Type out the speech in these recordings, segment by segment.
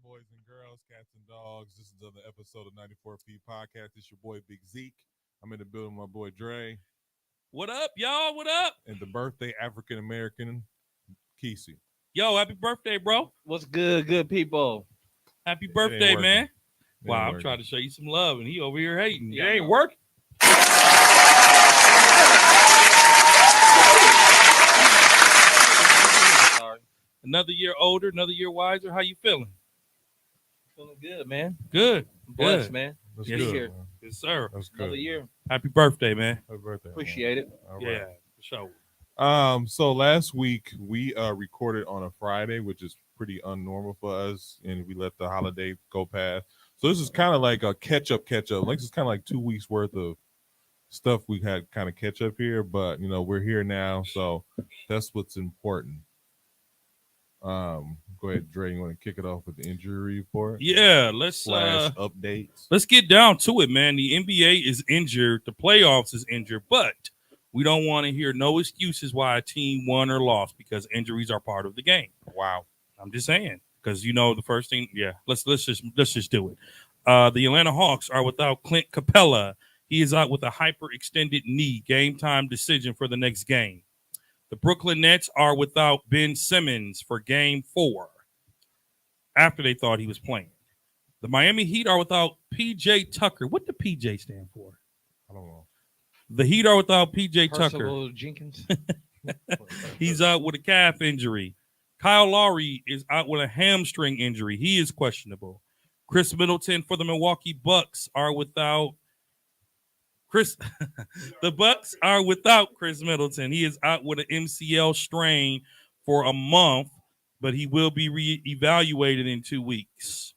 boys and girls, cats and dogs. This is another episode of 94 Feet Podcast. It's your boy Big Zeke. I'm in the building with my boy Dre What up, y'all? What up? and the birthday African American Kesey. Yo, happy birthday, bro. What's good people? Happy It ain't birthday, working. man. It Wow, ain't I'm working. trying to show you some love, and he over here hating. Yeah, It I ain't know. working. Sorry. Another year older, another year wiser. How you feeling? Feeling good, man. Good. Blessed, Good. man. That's Yes, good. sir. Man. Yes, sir. That's good. Another year. Happy birthday, man. Happy birthday. man. Appreciate it. All right. Yeah, for sure. So last week we recorded on a Friday, which is pretty unnormal for us, and we let the holiday go past. So this is kind of like a catch up. Like this is kind of like 2 weeks worth of stuff we had kind of catch up here, but we're here now, so that's what's important. Go ahead, Dre. You want to kick it off with the injury report? Yeah, let's Updates. let's get down to it, man. The NBA is injured, the playoffs is injured, but we don't want to hear no excuses why a team won or lost because injuries are part of the game. Wow. I'm just saying because the first thing. Yeah, let's just do it. The Atlanta Hawks are without Clint Capella. He is out with a hyperextended knee. Game time decision for the next game. The Brooklyn Nets are without Ben Simmons for Game 4 after they thought he was playing. The Miami Heat are without P.J. Tucker. What did P.J. stand for? I don't know. The Heat are without P.J. Tucker. Percival Jenkins. He's out with a calf injury. Kyle Lowry is out with a hamstring injury. He is questionable. Chris Middleton for the Milwaukee Bucks are without Chris. The Bucks are without Chris Middleton. He is out with an MCL strain for a month, but he will be re-evaluated in 2 weeks.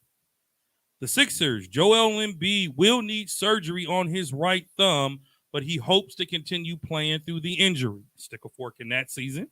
The Sixers, Joel Embiid will need surgery on his right thumb, but he hopes to continue playing through the injury. Stick a fork in that season.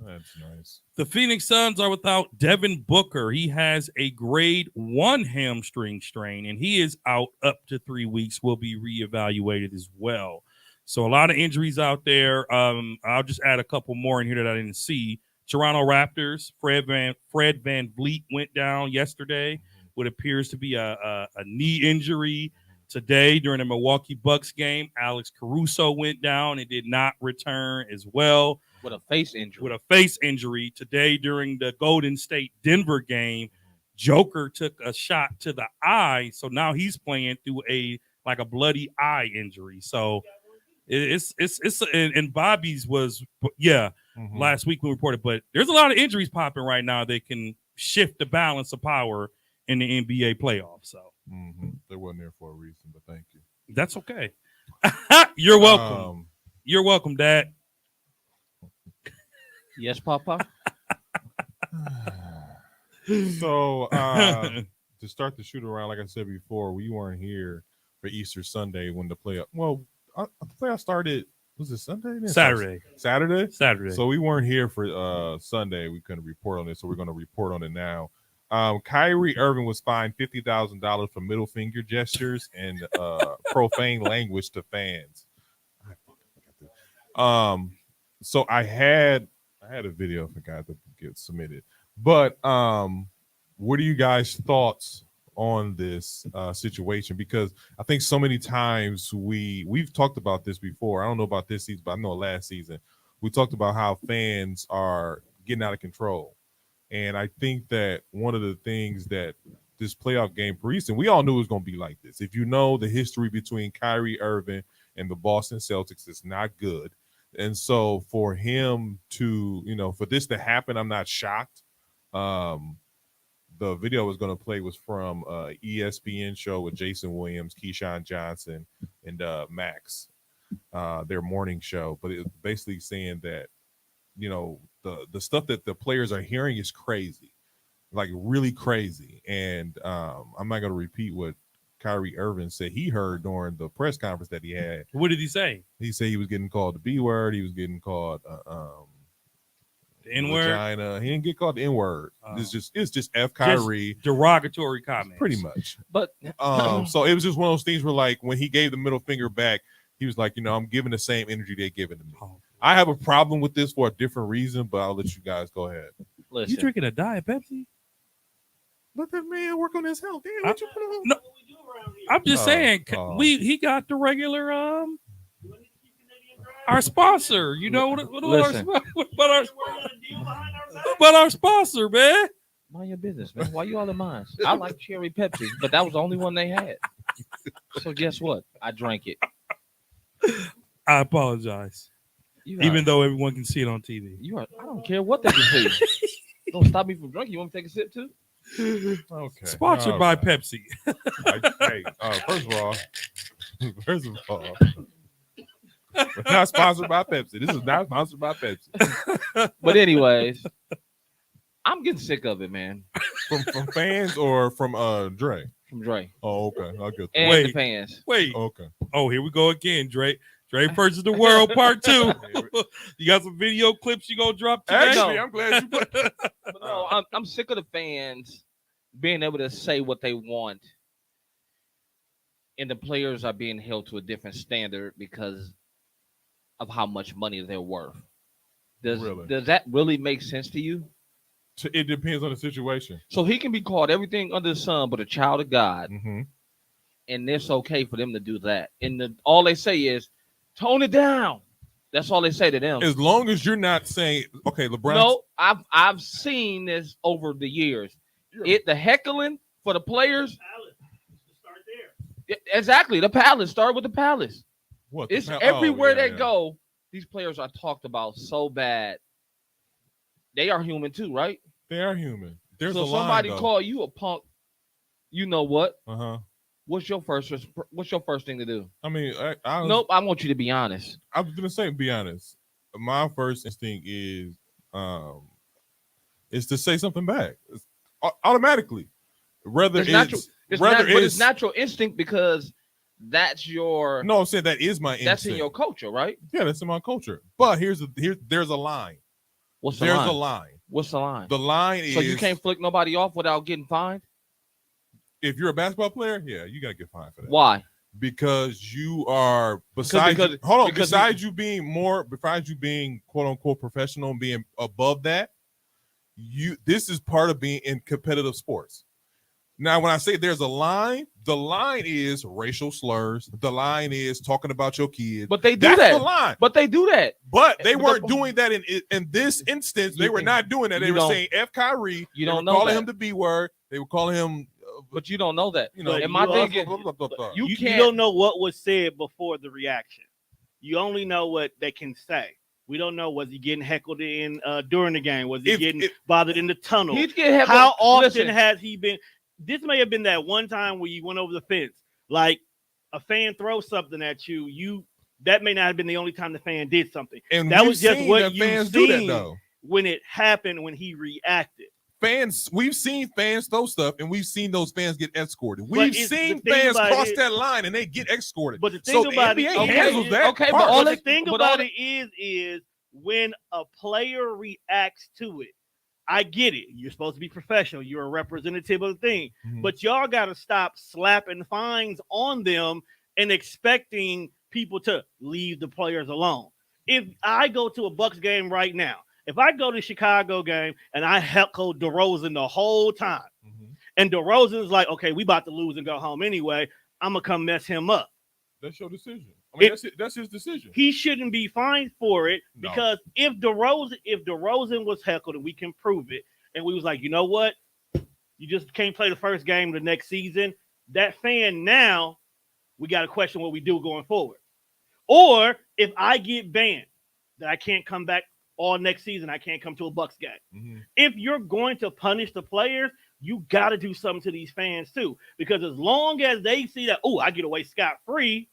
That's nice. The Phoenix Suns are without Devin Booker. He has a grade 1 hamstring strain, and he is out up to 3 weeks. Will be reevaluated as well. So a lot of injuries out there. I'll just add a couple more in here that I didn't see. Toronto Raptors, Fred Van Vliet went down yesterday. What appears to be a knee injury. Today, during the Milwaukee Bucks game, Alex Caruso went down and did not return as well. With a face injury. With a face injury. Today, during the Golden State Denver game, Joker took a shot to the eye, so now he's playing through a bloody eye injury. So it's and Bobby's was last week we reported, but there's a lot of injuries popping right now that can shift the balance of power in the NBA playoffs. So They wasn't there for a reason, but thank you. that's okay. You're welcome. You're welcome, Dad. Yes, Papa. So to start the shoot around, like I said before, we weren't here for Easter Sunday when the playoff. Well, the playoff started. Was it Sunday? Saturday. Saturday. So we weren't here for Sunday. We couldn't report on it, so we're going to report on it now. Kyrie Irving was fined $50,000 for middle finger gestures and profane language to fans. So I had a video, I forgot to get submitted. But what are you guys' thoughts on this situation? Because I think so many times we've talked about this before. I don't know about this season, but I know last season we talked about how fans are getting out of control. And I think that one of the things that this playoff game and we all knew it was going to be like this. If you know the history between Kyrie Irving and the Boston Celtics, it's not good. And so for him to, for this to happen, I'm not shocked. The video I was going to play was from ESPN show with Jason Williams, Keyshawn Johnson, and Max, their morning show. But it was basically saying that, the stuff that the players are hearing is crazy, like really crazy. And I'm not going to repeat what Kyrie Irving said he heard during the press conference that he had. What did he say? He said he was getting called the B word. He was getting called the N word. Vagina. He didn't get called the N word. It's just F Kyrie. Just derogatory comments. Pretty much. But so it was just one of those things where, like, when he gave the middle finger back, he was like, I'm giving the same energy they're giving to me. I have a problem with this for a different reason, but I'll let you guys go ahead. listen, You drinking a Diet Pepsi? Let that man work on his health. Damn, what you put on? No, I'm just saying he got the regular our sponsor. You know what Listen. but our sponsor, man. Mind your business, man. Why you all in mine? I like cherry Pepsi, but that was the only one they had. So guess what? I drank it. I apologize. You Even are- though everyone can see it on TV. you are, I don't care what they can say. Don't stop me from drinking. You want me to take a sip too? Okay. Sponsored by Pepsi. Hey, first of all, we're not sponsored by Pepsi. This is not sponsored by Pepsi. But anyways, I'm getting sick of it, man. From fans or from Dre? From Dre Oh, okay. I'll get that. and Wait. the fans. Wait. Okay. Oh, here we go again, Dre. Dre versus the world, part 2. You got some video clips you gonna drop today? Actually, I'm glad you put But no, I'm sick of the fans being able to say what they want, and the players are being held to a different standard because of how much money they're worth. Really? Does that really make sense to you? It depends on the situation. So he can be called everything under the sun but a child of God, Mm-hmm. and it's okay for them to do that. And all they say is, tone it down. That's all they say to them. As long as you're not saying, okay, LeBron. No, I've seen this over the years. The heckling for the players. Exactly. The palace. Start with the palace. What? It's Oh, everywhere yeah, they yeah. go. These players are talked about so bad. They are human too, right? They are human. There's So a line. somebody call you a punk. You know what? Uh huh. What's your first thing to do? I mean, Nope. I want you to be honest. I was gonna say, be honest. My first instinct is to say something back. It's automatically, whether It's natural. whether But it's natural instinct because that's your. No, I'm saying that is my instinct. That's in your culture, right? Yeah, that's in my culture. But there's a line. What's the There's line? a line. What's the line? The line is So you can't flick nobody off without getting fined? if you're a basketball player, yeah, you gotta get fined for that. Why? Because you are besides you being quote unquote professional and being above that, this is part of being in competitive sports. Now, when I say there's a line, the line is racial slurs. The line is talking about your kids. But they do That's that. the line. But they do that. But they But weren't doing that in this instance. They You were think- not doing that. They you were don't- saying F Kyrie. You They don't were know calling that. him the B word. They were calling him, But you don't know that. you know. But And my you thing also- is, You you can't. don't know what was said before the reaction. You only know what they can say. We don't know, was he getting heckled in during the game? Was he getting bothered in the tunnel? He's getting heckled. How often Listen, has he been? This may have been that one time where you went over the fence. Like a fan throws something at you. That may not have been the only time the fan did something. And That we've was just seen what that you fans do that seen. though. When it happened, when he reacted. We've seen fans throw stuff, and we've seen those fans get escorted. But We've it's- seen the thing fans about cross it- that line and they get escorted. But the thing So the about NBA it, handles that. okay, but part. all But they- the thing but about all it is when a player reacts to it, I get it. You're supposed to be professional. You're a representative of the thing. Mhm. But y'all got to stop slapping fines on them and expecting people to leave the players alone. If I go to a Bucks game right now, if I go to Chicago game and I heckle DeRozan the whole time, Mhm. and DeRozan's like, okay, we about to lose and go home anyway, I'm going to come mess him up. That's your decision. I mean, It- that's his decision. He shouldn't be fined for it No. because if DeRozan was heckled and we can prove it, and we was like, you know what, you just can't play the first game of the next season. That fan now, we got to question what we do going forward. Or if I get banned, that I can't come back all next season, I can't come to a Bucks game. Mhm. If you're going to punish the players, you got to do something to these fans too, because as long as they see that, oh, I get away scot-free,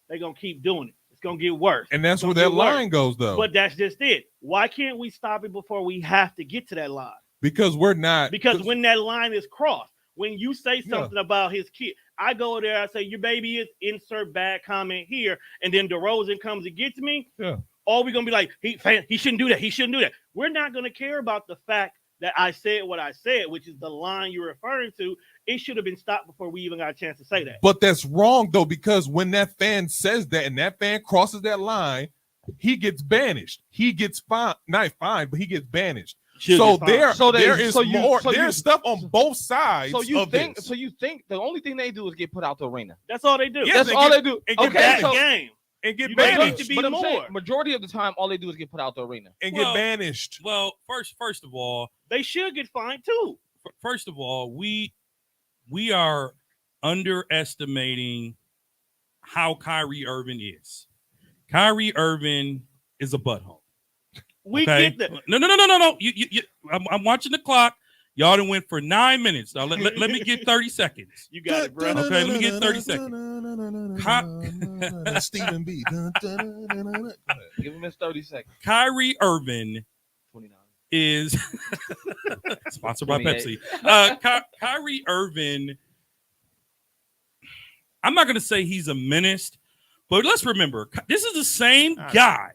they're gonna keep doing it. It's gonna get worse. And that's where Don't that get worse. line goes, though. But that's just it. Why can't we stop it before we have to get to that line? because we're not. Because when that line is crossed, when you say Yeah. something about his kid, I go there, I say, your baby is insert bad comment here, and then DeRozan comes and gets me. Yeah. All we're gonna be like, he shouldn't do that. He shouldn't do that. We're not gonna care about the fact that I said what I said, which is the line you're referring to. It should have been stopped before we even got a chance to say that. But that's wrong, though, because when that fan says that and that fan crosses that line, he gets banished. He gets fined, not fined, but he gets banished. Should So get fined. there, So there is so you- more. so you- there's stuff on both sides. So you of think? this. So you think the only thing they do is get put out the arena? That's all they do. Yes, That's they all get- they do. and get Okay, That so game. and get You don't banished need to be but I'm saying, more. majority of the time, all they do is get put out the arena. and Well, get banished. Well, first of all, They should get fined too. first of all, we are underestimating how Kyrie Irving is. Kyrie Irving is a butthole. We Okay. get that. No. I'm watching the clock. Y'all done went for 9 minutes. Now let me get 30 seconds. You got it, bro. Okay, let me get 30 seconds. Stephen B. Give him his 30 seconds. Kyrie Irving 29. is sponsored by 28. Pepsi. Kyrie Irving, I'm not going to say he's a menace, but let's remember, this is the same guy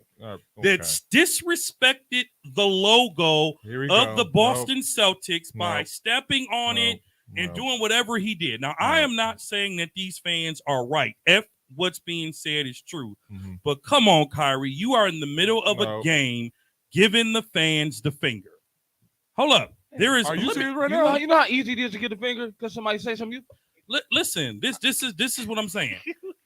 that's disrespected the logo of the Boston Celtics by Nope. stepping on it and doing whatever he did. Now, I am not saying that these fans are right. If what's being said is true. Mhm. But come on, Kyrie, you are in the middle of No. a game giving the fans the finger. Hold up. There is Are you let me- serious right You now? know how easy it is to get the finger because somebody say something. listen, this is what I'm saying.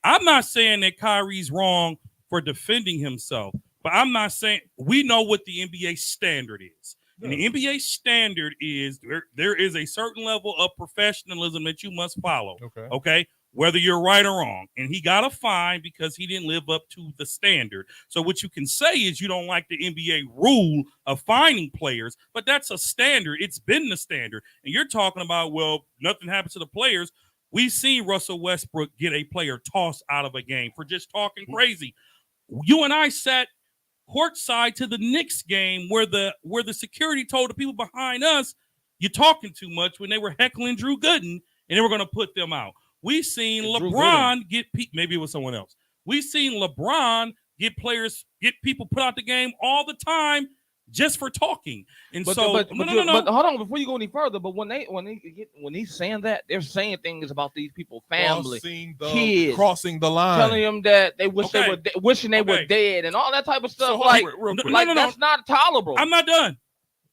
I'm not saying that Kyrie's wrong for defending himself, but I'm not saying we know what the NBA standard is. And the NBA standard is there is a certain level of professionalism that you must follow. Okay. Okay, whether you're right or wrong. And he got a fine because he didn't live up to the standard. So what you can say is you don't like the NBA rule of fining players, but that's a standard. It's been the standard. And you're talking about, well, nothing happens to the players. We've seen Russell Westbrook get a player tossed out of a game for just talking crazy. You and I sat courtside to the Knicks game where the security told the people behind us, you're talking too much, when they were heckling Drew Gooden and they were going to put them out. We've seen Drew LeBron maybe it was someone else. We've seen LeBron get people put out the game all the time just for talking. And But, so but no. hold on before you go any further. But when he's saying that, they're saying things about these people, family, kids, crossing the line. telling them that they wish Okay. they were wishing they were Okay. dead and all that type of stuff. So, like, real quick. No. that's not tolerable. I'm not done.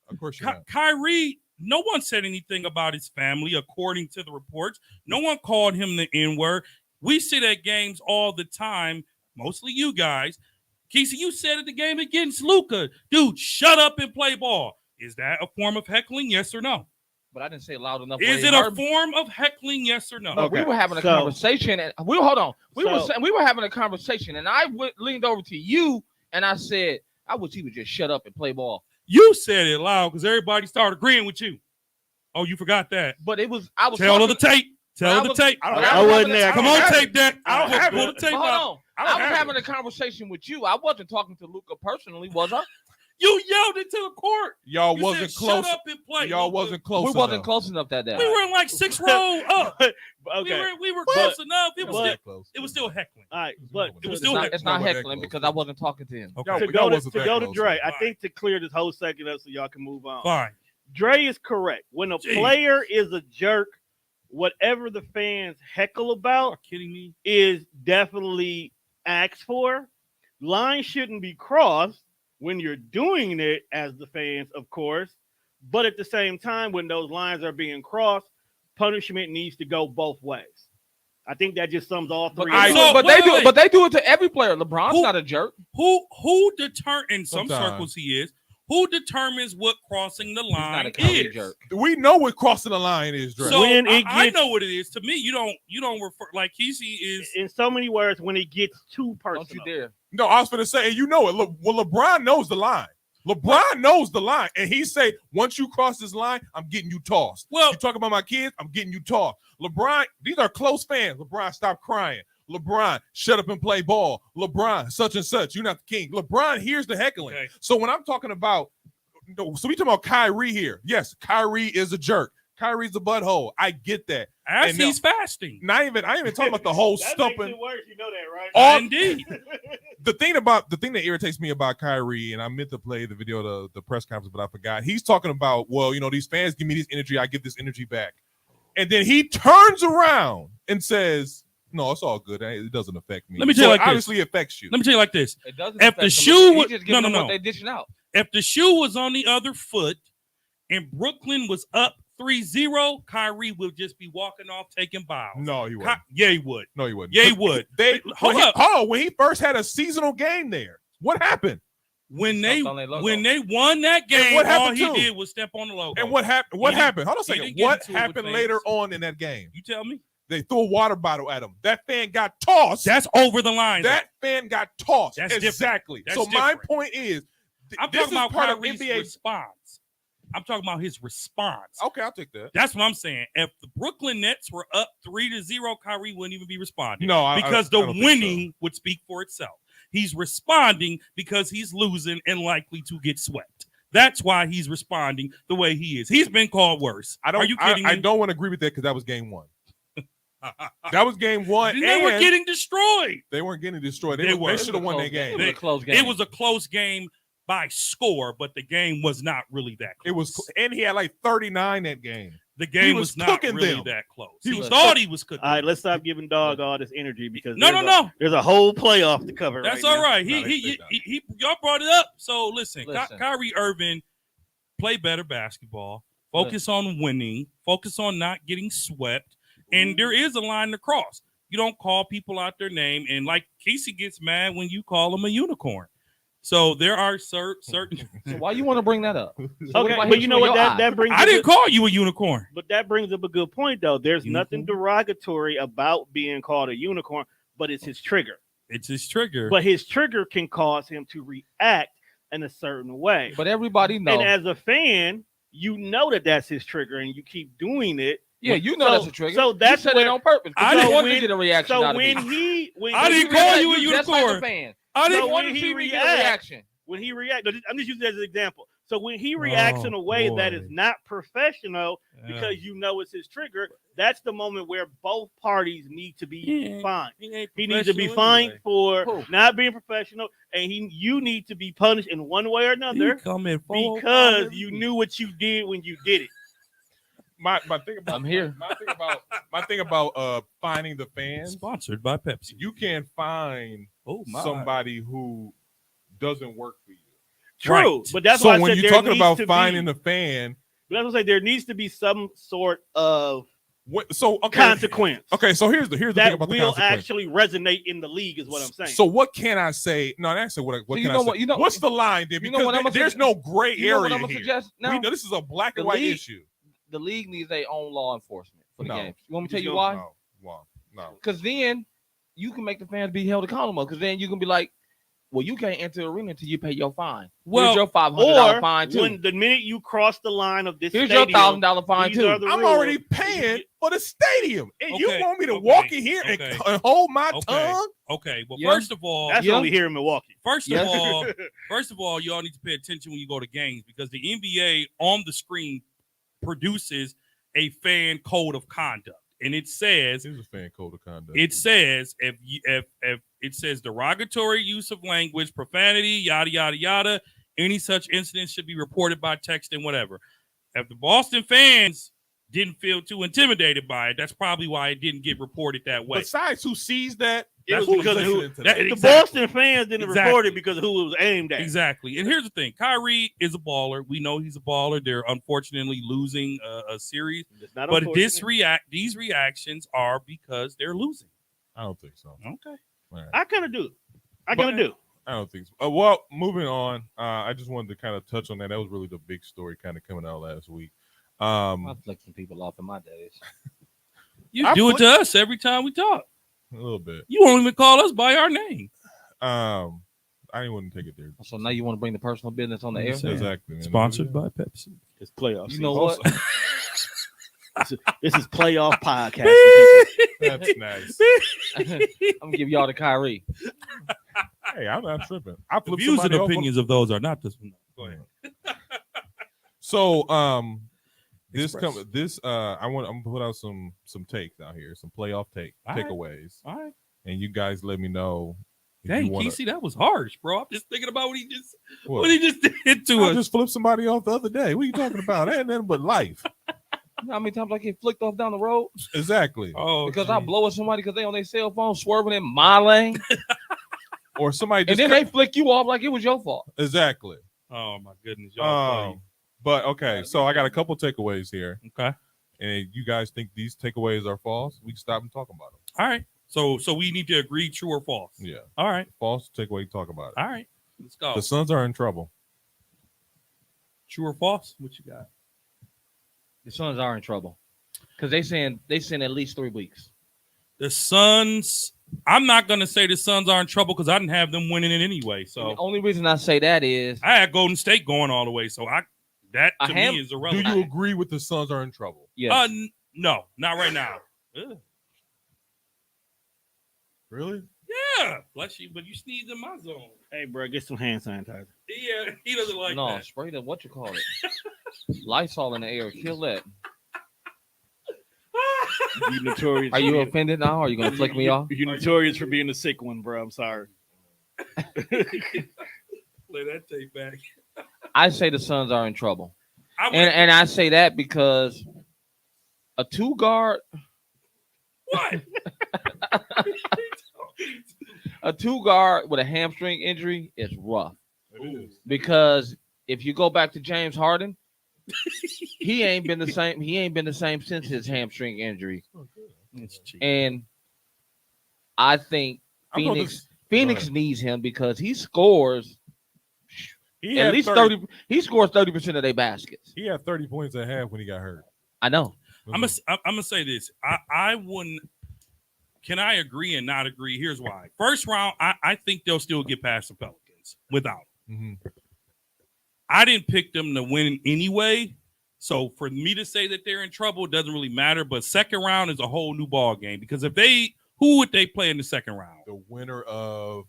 Of course you're not. Kyrie, no one said anything about his family, according to the reports. No one called him the N-word. We sit at games all the time, mostly you guys. Kesey, you said at the game against Luka, dude, shut up and play ball. Is that a form of heckling? Yes or no? But I didn't say it loud enough. Is it a form of heckling? Yes or no? No, we Okay, were having a so- conversation, and we were So- we were having a conversation, and I leaned over to you, and I said, I wish he would just shut up and play ball. You said it loud because everybody started agreeing with you. Oh, you forgot that. But I was Tell of the tape. Tell of I the was- tape. I wasn't there. Come on, tape that. I don't have Pull it. the tape Hold out. on. I I don't was have having a conversation with you. I wasn't talking to Luca personally, was I? You yelled into the court. Y'all You wasn't said, close. Shut up and play. Y'all Luka. wasn't close. We wasn't enough. close enough that day. We were in like 6 row up. Okay. We were close enough. It was But- still, Close. it was still heckling. All right, but It was It's still not, it's not Y'all wasn't heckling close. because I wasn't talking to him. Okay. Y'all- to y'all go wasn't to that go to close. Dre, I Fine. think to clear this whole second up so y'all can move on. Fine. Dre is correct. When a Jeez. player is a jerk, whatever the fans heckle about Are you kidding me? is definitely asked for. Lines shouldn't be crossed when you're doing it as the fans, of course. But at the same time, when those lines are being crossed, punishment needs to go both ways. I think that just sums all But, three. I- up. So, but wait, they do wait. it. But they do it to every player. LeBron's Who- not a jerk. Who in some Sometimes. circles he is. Who determines what crossing the He's not line a Kyrie is? jerk. We know what crossing the line is, Dre. So When it I gets- know what it is. To me, you don't refer like Kesey is. In so many words, when it gets too personal. Don't you dare. No, I was going to say, and you know it. Look, well, LeBron knows the line. LeBron knows the line, and he say, once you cross this line, I'm getting you tossed. Well, You talk about my kids, I'm getting you tossed. LeBron, these are close fans. LeBron, stop crying. LeBron, shut up and play ball. LeBron, such and such. You're not the king. LeBron hears the heckling. Okay. So when I'm talking about, so we talking about Kyrie here. Yes, Kyrie is a jerk. Kyrie's a butthole. I get that. as and he's fasting. I ain't even talking about the whole That makes stumping. it worse. You know that, right? All- Indeed. The thing that irritates me about Kyrie, and I meant to play the video of the press conference, but I forgot. He's talking about, well, these fans give me this energy, I give this energy back. And then he turns around and says, No, it's all good. It doesn't affect me. Let me tell you like this. obviously it affects you. Let me tell you like this. It doesn't If the affect shoe them. was- He's just giving no, them no, what no. they dishing out. If the shoe was on the other foot and Brooklyn was up 3-0, Kyrie would just be walking off taking bows. No, he wouldn't. Yeah, he would. No, he wouldn't. Yeah, he would. Hold up. When he first had a seasonal game there, what happened? When they Something on their logo. won that game, what all happened he too? did was step on the logo. And what happened? What He didn't- happened? Hold on a he second. didn't get What into it with happened fans. later on in that game? You tell me. They threw a water bottle at him. That fan got tossed. That's over the line. That fan got tossed. That's different. exactly. That's So my different. point is, I'm this talking is about part of Kyrie's NBA. response. I'm talking about his response. Okay, I'll take that. That's what I'm saying. If the Brooklyn Nets were up 3-0, Kyrie wouldn't even be responding. No, because I the don't think winning would speak for itself. He's responding because he's losing and likely to get swept. That's why he's responding the way he is. He's been called worse. I don't. Are you kidding I me? don't want to agree with that because that was game one. That was game one. And they were and getting destroyed. they weren't getting destroyed. They They were. should have won that game. It was a close game. It was a close game by score, but the game was not really that close. It was, and he had like 39 that game. The game was was not cooking really them. that close. He He was thought he was cooking. All right, let's stop giving Dog all this energy because No, there's a whole playoff to cover. That's right all now. right. No, they Y'all brought it up. So listen. Listen. Kyrie Irving, play better basketball. Focus on winning. Focus on not getting swept. And there is a line to cross. You don't call people out their name. And like Casey gets mad when you call him a unicorn. So there are certain. So why you want to bring that up? So what Okay, about but him you know showing what? your That eye? that brings. I a didn't good- call you a unicorn. But that brings up a good point, though. There's nothing Unicorn? derogatory about being called a unicorn, but it's his trigger. It's his trigger. But his trigger can cause him to react in a certain way. But everybody knows. And as a fan, you know that that's his trigger, and you keep doing it. Yeah, you know So- that's a trigger. so that's you said where- it on purpose. I I didn't didn't want when- to get a reaction So out of when me. I didn't call you a Just like unicorn. a fan. I I didn't. didn't when want to he see me get a reacts- reaction. when he reacts, I'm just using that as an example. So when he reacts in a way that is boy. not professional because you know it's his trigger, that's the moment where both parties need to be Yeah. fined. He He needs to be professional fined anyway. for Who? not being professional, and you need to be punished in one way or He another come in 4 because you knew what you did when you did it. My thing about I'm here. My thing about finding the fans. Sponsored by Pepsi. You can't find Oh my! somebody who doesn't work for you. True, Right. but that's so why I when said you're there talking needs about to finding be, the fan, but that's what I say. There needs to be some sort of so okay, consequence okay. So here's the thing that about the will consequence. actually resonate in the league. Is what I'm saying. So what can I say? No, actually, what So you can know I say? what- you know- What's the line there? you Because know what I'ma there's suggest- no gray You know what area I'm gonna here. suggest now? We know this is a black and The white league- issue. The league needs their own law enforcement for the No. games. You want me to tell Just you go- why? No, wow, no. Because then you can make the fans be held accountable. Because then you can be like, well, you can't enter the arena until you pay your fine. Well, Here's your $500 or fine too. when the minute you cross the line of this Here's your stadium, $1,000 fine these too. are the I'm rules. already paying for the stadium, and you Okay, want me to okay, walk in here okay. and hold my Okay. tongue? Okay. Well, Yeah. first of all, That's Yeah. only here in Milwaukee. first Yeah. of all, y'all need to pay attention when you go to games because the NBA on the screen produces a fan code of conduct, and it says Here's a fan code of conduct. it says if it says derogatory use of language, profanity, yada yada yada, any such incidents should be reported by text and whatever. If the Boston fans didn't feel too intimidated by it, that's probably why it didn't get reported that way. Besides, who sees that? It That's was who's because of who- listening to that- that. The Exactly. Boston fans didn't Exactly. report it because of who it was aimed at. Exactly. And here's the thing: Kyrie is a baller. We know he's a baller. They're unfortunately losing a series, It's not but unfortunate. these reactions are because they're losing. I don't think so. Okay. All right. I kind of do. I But- kind of do. I don't think so. Well, moving on. I just wanted to kind of touch on that. That was really the big story kind of coming out last week. I flicked some people off in my days. You I do it put- to us every time we talk. A little bit. You won't even call us by our name. I didn't want to take it there. So now you want to bring the personal business on the air? Yes, sir. Exactly. man. Sponsored by Pepsi. It's playoffs. You know what? This is playoff podcast. That's nice. I'm gonna give y'all the Kyrie. Hey, I'm not tripping. I The flipped views and somebody off on- opinions of those are not this one. Go ahead. So, Express. I'm gonna put out some takes out here, some playoff All right. takeaways, All right. and you guys let me know. if Dang, you wanna- Kesey, that was harsh, bro. I'm just thinking about what he just What? did to I us. just flipped somebody off the other day. What are you talking about? Ain't nothing but life. You know how many times I get flicked off down the road Exactly. Oh, because I geez. blow at somebody because they on their cell phone swerving in my lane, Or somebody and just then they flick you off like it was your fault. exactly. Oh my goodness, y'all. But okay, so I got a couple takeaways here, Funny. Okay. and you guys think these takeaways are false? We can stop and talk about them. All right. So we need to agree true or false. Yeah, All right. false takeaway. Talk about it. All right. Let's go. The Suns are in trouble. True or false? What you got? The Suns are in trouble because they saying at least 3 weeks. The Suns. I'm not gonna say the Suns are in trouble because I didn't have them winning it anyway. And So the only reason I say that is I had Golden State going all the way. So that I to have- me is Do irrelevant. you agree with the Suns are in trouble? yeah. No, not right now. Ugh. Really? Yeah, bless you, but you sneezed in my zone. Hey, bro, get some hand sanitizer. Yeah, he doesn't like no, that. spray the what you call it. Lysol in the air. Kill that. You notorious. Are you offended now? Or are you gonna flick me off? You're notorious for being the sick one, bro. I'm sorry. Play that tape back. I say the Suns are in trouble, I would, and I say that because a 2 guard, what? a 2 guard with a hamstring injury is rough. It is. Because if you go back to James Harden, he ain't been the same. He ain't been the same since his hamstring injury. It's cheap. And I think I thought Phoenix ahead. needs him because he scores He at had least 30. He scores 30% of their baskets. He had 30 points at half when he got hurt. I know. I'm gonna say this. I wouldn't. Can I agree and not agree? Here's why. First round, I think they'll still get past the Pelicans without. Mhm. I didn't pick them to win anyway. So for me to say that they're in trouble doesn't really matter. But second round is a whole new ball game because who would they play in the second round? The winner of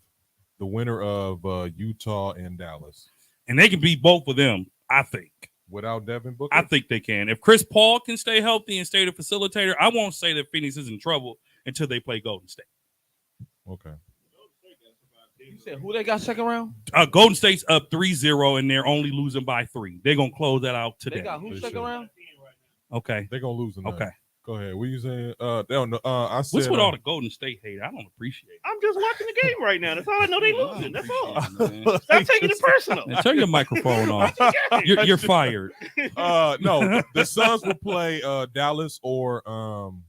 Utah and Dallas And they can beat both of them. I think. without Devin Booker. I think they can. If Chris Paul can stay healthy and stay the facilitator, I won't say that Phoenix is in trouble until they play Golden State. Okay. You said who they got second round? Golden State's up 3-0 and they're only losing by 3. They're gonna close that out today. They got who They second should. round? Okay. They're gonna lose tonight. Okay. Go ahead. What are you saying? They don't know. I said What's with all the Golden State hate? I don't appreciate it. I'm just watching the game right now. That's all I know. They losing. That's all. Man. Stop taking it personal. Now, turn your microphone off. You're fired. No, the Suns will play Dallas or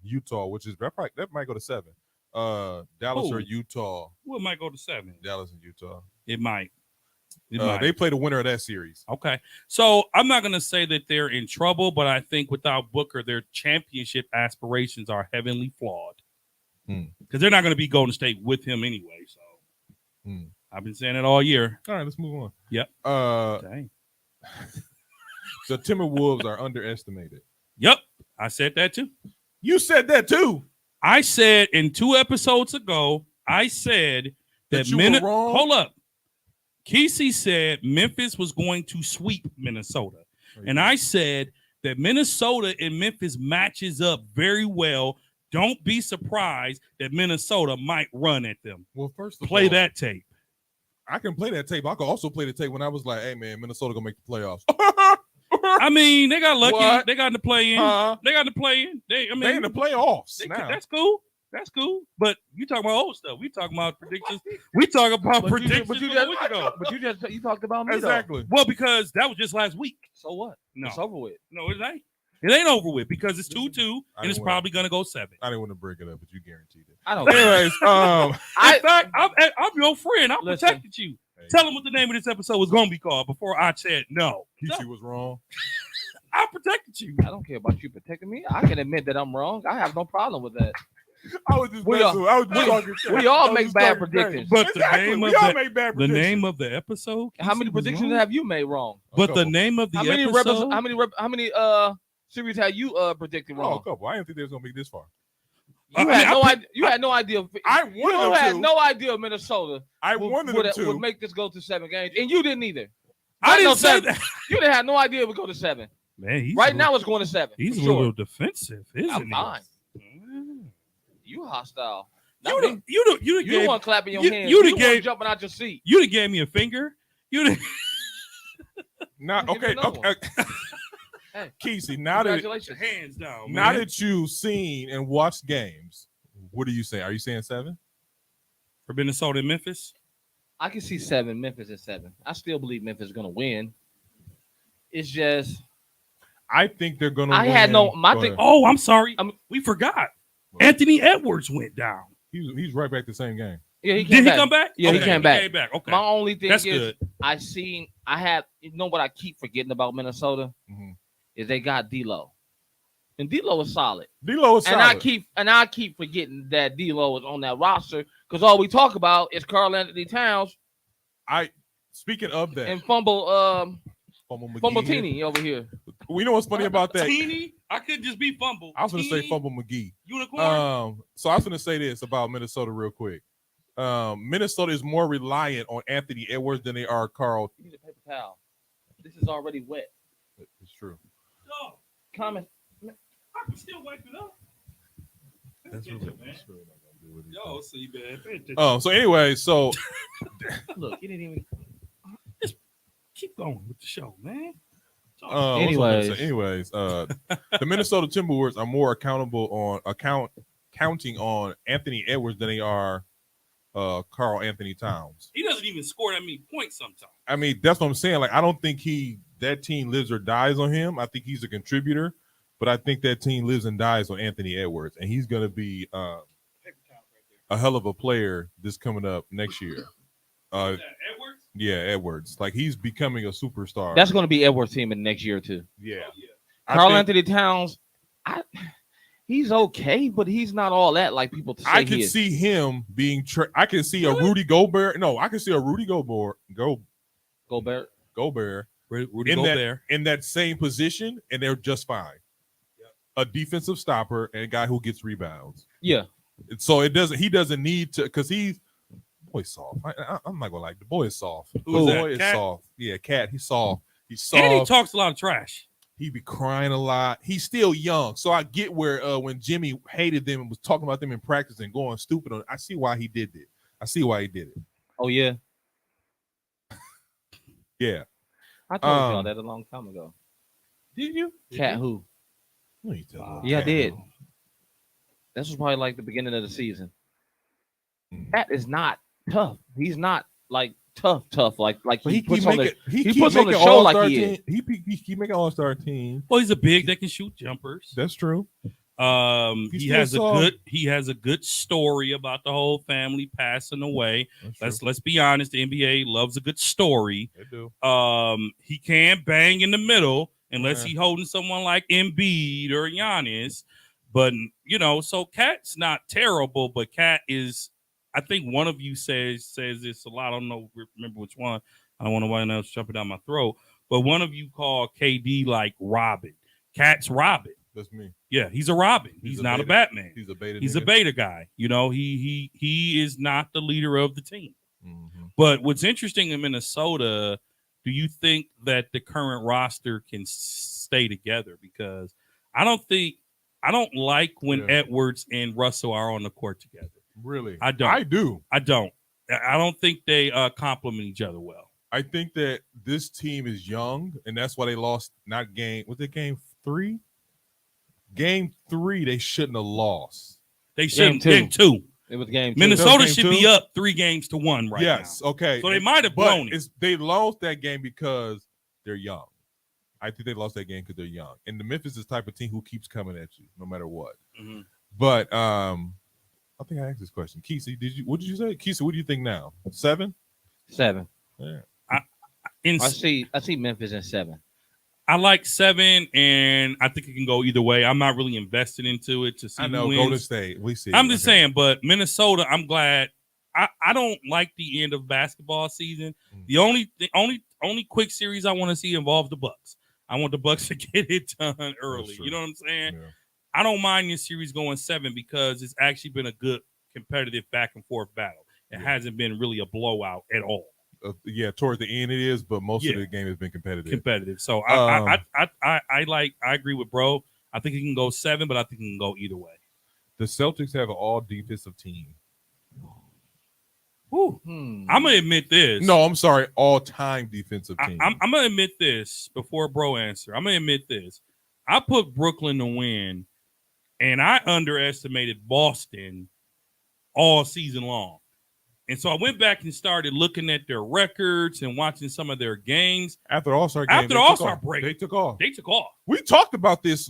Utah, which is that might go to 7. Dallas or Who? Utah. Well, it might go to 7. Dallas and Utah. It might. It might. They play the winner of that series. Okay. So I'm not going to say that they're in trouble, but I think without Booker, their championship aspirations are heavily flawed. Hmm. Because they're not going to be Golden State with him anyway. So Hmm. I've been saying it all year. All right, let's move on. Yep. The Timberwolves are underestimated. Yep. I said that too. You said that too. I said in 2 episodes ago, I said that you were wrong? Hold up. Kesey said Memphis was going to sweep Minnesota. And I said that Minnesota and Memphis matches up very well. Don't be surprised that Minnesota might run at them. well, first of Play all, that tape. I can play that tape. I can also play the tape when I was like, "Hey, man, Minnesota gonna make the playoffs." I mean, they got lucky. What? They got in the play in. Huh? They got in the play in. They in the playoffs now. That's cool. That's cool. But you talking about old stuff. We talking about predictions. We talking about predictions But you from a week just, ago. you talked about me though. Exactly. Well, because that was just last week. So what? No, It's over with. no, it ain't. It ain't over with because it's 2-2 and didn't it's wanna- probably gonna go 7. I didn't want to break it up, but you guaranteed it. I don't. care. Anyways, In fact, I'm your friend. I Listen. protected you. Tell them what the name of this episode was gonna be called before I said no. Kesey was wrong. I protected you. I don't care about you protecting me. I can admit that I'm wrong. I have no problem with that. I was just We messing with- I was just we- talking shit. we all I was make just bad talking predictions. crazy. But the Exactly. name We of all the- make bad The predictions. name of the episode. How many Kesey was predictions wrong. have you made wrong? But the couple. name of the How many episode. how many series have you predicted Oh, a wrong? couple. I didn't think they was gonna make this far. You I had mean, no I idea. You had no idea. I You wanted them had to. no idea Minnesota I would, wanted would, them to. would make this go to 7 games, and you didn't either. I didn't No, say seven. that. You didn't have no idea it would go to 7. Man, he's Right a now, little, it's going to 7. he's for a sure. little defensive, isn't I'm he? fine. Mm. You hostile. You Not the me. you the You gave want clapping your you- hands. you You the the one gave- jumping out your seat. you done gave me a finger. You done, Not Give me okay. another Okay. Kesey, now that Congratulations. Hands down, man. now that you've seen and watched games, what do you say? Are you saying 7? For Minnesota and Memphis. I can see 7. Memphis at 7. I still believe Memphis is going to win. It's just I think they're gonna. I win. had no- my Go thing- ahead. Oh, I'm sorry. I'm- We forgot. Anthony Edwards went down. He's right back to the same game. yeah, he Did came he back. come back? Yeah, he Okay, came back. Okay. My only thing That's is good. I have you know what I keep forgetting about Minnesota Mhm. is they got D'Lo. And D'Lo is solid. D'Lo is And solid. I keep forgetting that D'Lo is on that roster because all we talk about is Karl Anthony Towns Speaking of that, and Fumble McGee Fumbletini over here. here. We know what's funny about that. Teeny? I could just be Fumble. I was gonna say Teeny? Fumble McGee. Unicorn. So I was gonna say this about Minnesota real quick. Minnesota is more reliant on Anthony Edwards than they are Carl. You need a paper towel. This is already wet. It's true. Yo, Comment. I can still wipe it up. That's Pay really, attention, man. that's really not gonna do anything. Yo, see, man. Pay attention. So anyway, so Look, you didn't even. Keep going with the show, man. what was I gonna say? Anyways. The Minnesota Timberwolves are more accountable on counting on Anthony Edwards than they are Carl Anthony Towns. He doesn't even score that many points sometimes. I mean, that's what I'm saying. Like, I don't think that team lives or dies on him. I think he's a contributor, but I think that team lives and dies on Anthony Edwards, and he's going to be a hell of a player this coming up next year. Edwards? Yeah, Edwards. Like, he's becoming a superstar. That's going to be Edwards' team in the next year or two. yeah. Oh, yeah. I Carl think- Anthony Towns, he's okay, but he's not all that like people say I he could is. see him being. I can see a Rudy Gobert. No, I can see a Rudy Gobert. Gobert. Gobert Rudy in Gobert. in that same position, and they're just fine. A defensive stopper and a guy who gets rebounds. Yeah. So it doesn't. He doesn't need to because he's boy soft. I'm not gonna like the boy is soft. Who's The that, boy is Cat? soft. Yeah, Cat. He's soft. He's And he soft. talks a lot of trash. He be crying a lot. He's still young, so I get where when Jimmy hated them and was talking about them in practice and going stupid on. I see why he did it. I see why he did it. Oh yeah. Yeah. I told y'all Um, that a long time ago. Did you? Cat who? No, you tell me. Yeah, I Cat. did. This was probably like the beginning of the season. Mhm. Cat is not tough. He's not like tough. Like But he he puts keep on the making. He he keep puts on the making show like all-star he team. He keep making all-star team. Well, he's a big that can shoot jumpers. That's true. He still has soft. he has a good story about the whole family passing away. That's true. Let's be honest, the NBA loves a good story. They do. He can bang in the middle unless Yeah. he holding someone like Embiid or Giannis. But so Cat's not terrible, but Cat is. I think one of you says this a lot. I don't know, remember which one. I don't want nobody else jumping down my throat. But one of you called KD like Robin. Cat's Robin. That's me. Yeah, he's a Robin. He's a not a beta. Batman. He's a beta. He's a nigga. beta guy. He is not the leader of the team. Mhm. But what's interesting in Minnesota, do you think that the current roster can stay together? Because I don't like when Yeah. Edwards and Russell are on the court together. Really? I don't. I do. I don't think they complement each other well. I think that this team is young, and that's why they lost. Not game. Was it game 3? Game 3, they shouldn't have lost. They shouldn't. two. Game 2. It was game two. Minnesota game should two? be up 3-1 right yes. now. Okay. So they might have But blown it. they lost that game because they're young. I think they lost that game because they're young. And the Memphis is the type of team who keeps coming at you no matter what. Mhm. But I think I asked this question. Kesey, what did you say? Kesey, what do you think now? 7? 7. Yeah. In I see Memphis in 7. I like 7, and I think it can go either way. I'm not really invested into it to see I who know. wins. Golden State. We see. I'm just Okay. saying, but Minnesota, I'm glad. I don't like the end of basketball season. Mm. The only quick series I want to see involves the Bucks. I want the Bucks to get it done early. true. You know what I'm saying? Yeah. I don't mind this series going 7 because it's actually been a good competitive back and forth battle. It Yeah. hasn't been really a blowout at all. Yeah, towards the end it is, but most Yeah. of the game has been competitive. Competitive. So Um, I agree with bro. I think it can go 7, but I think it can go either way. The Celtics have an all defensive team. Whew. I'm gonna admit this. No, I'm sorry, all-time defensive team. I'm gonna admit this before bro answer. I'm gonna admit this. I put Brooklyn to win, and I underestimated Boston all season long. And so I went back and started looking at their records and watching some of their games. After the All-Star game, After the they took All-Star off. break. They took off. They took off. We talked about this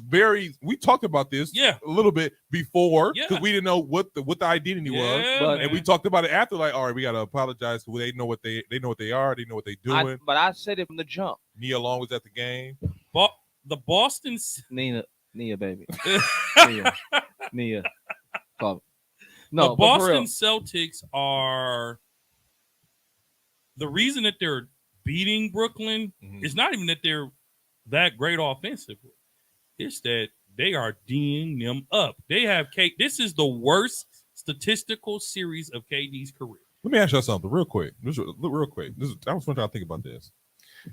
Yeah. a little bit before because Yeah. we didn't know what the identity was. Yeah, But- And we talked about it after, like, all right, we gotta apologize because they know what they are, they know what they're doing. But I said it from the jump. Nia Long was at the game. The Boston Nia, baby. the Nia. Fuck. No, but for Boston real. Celtics are the reason that they're beating Brooklyn Mhm. is not even that they're that great offensively. It's that they are D'ing them up. They have K. This is the worst statistical series of KD's career. Let me ask you something real quick. Real quick. I was trying to think about this.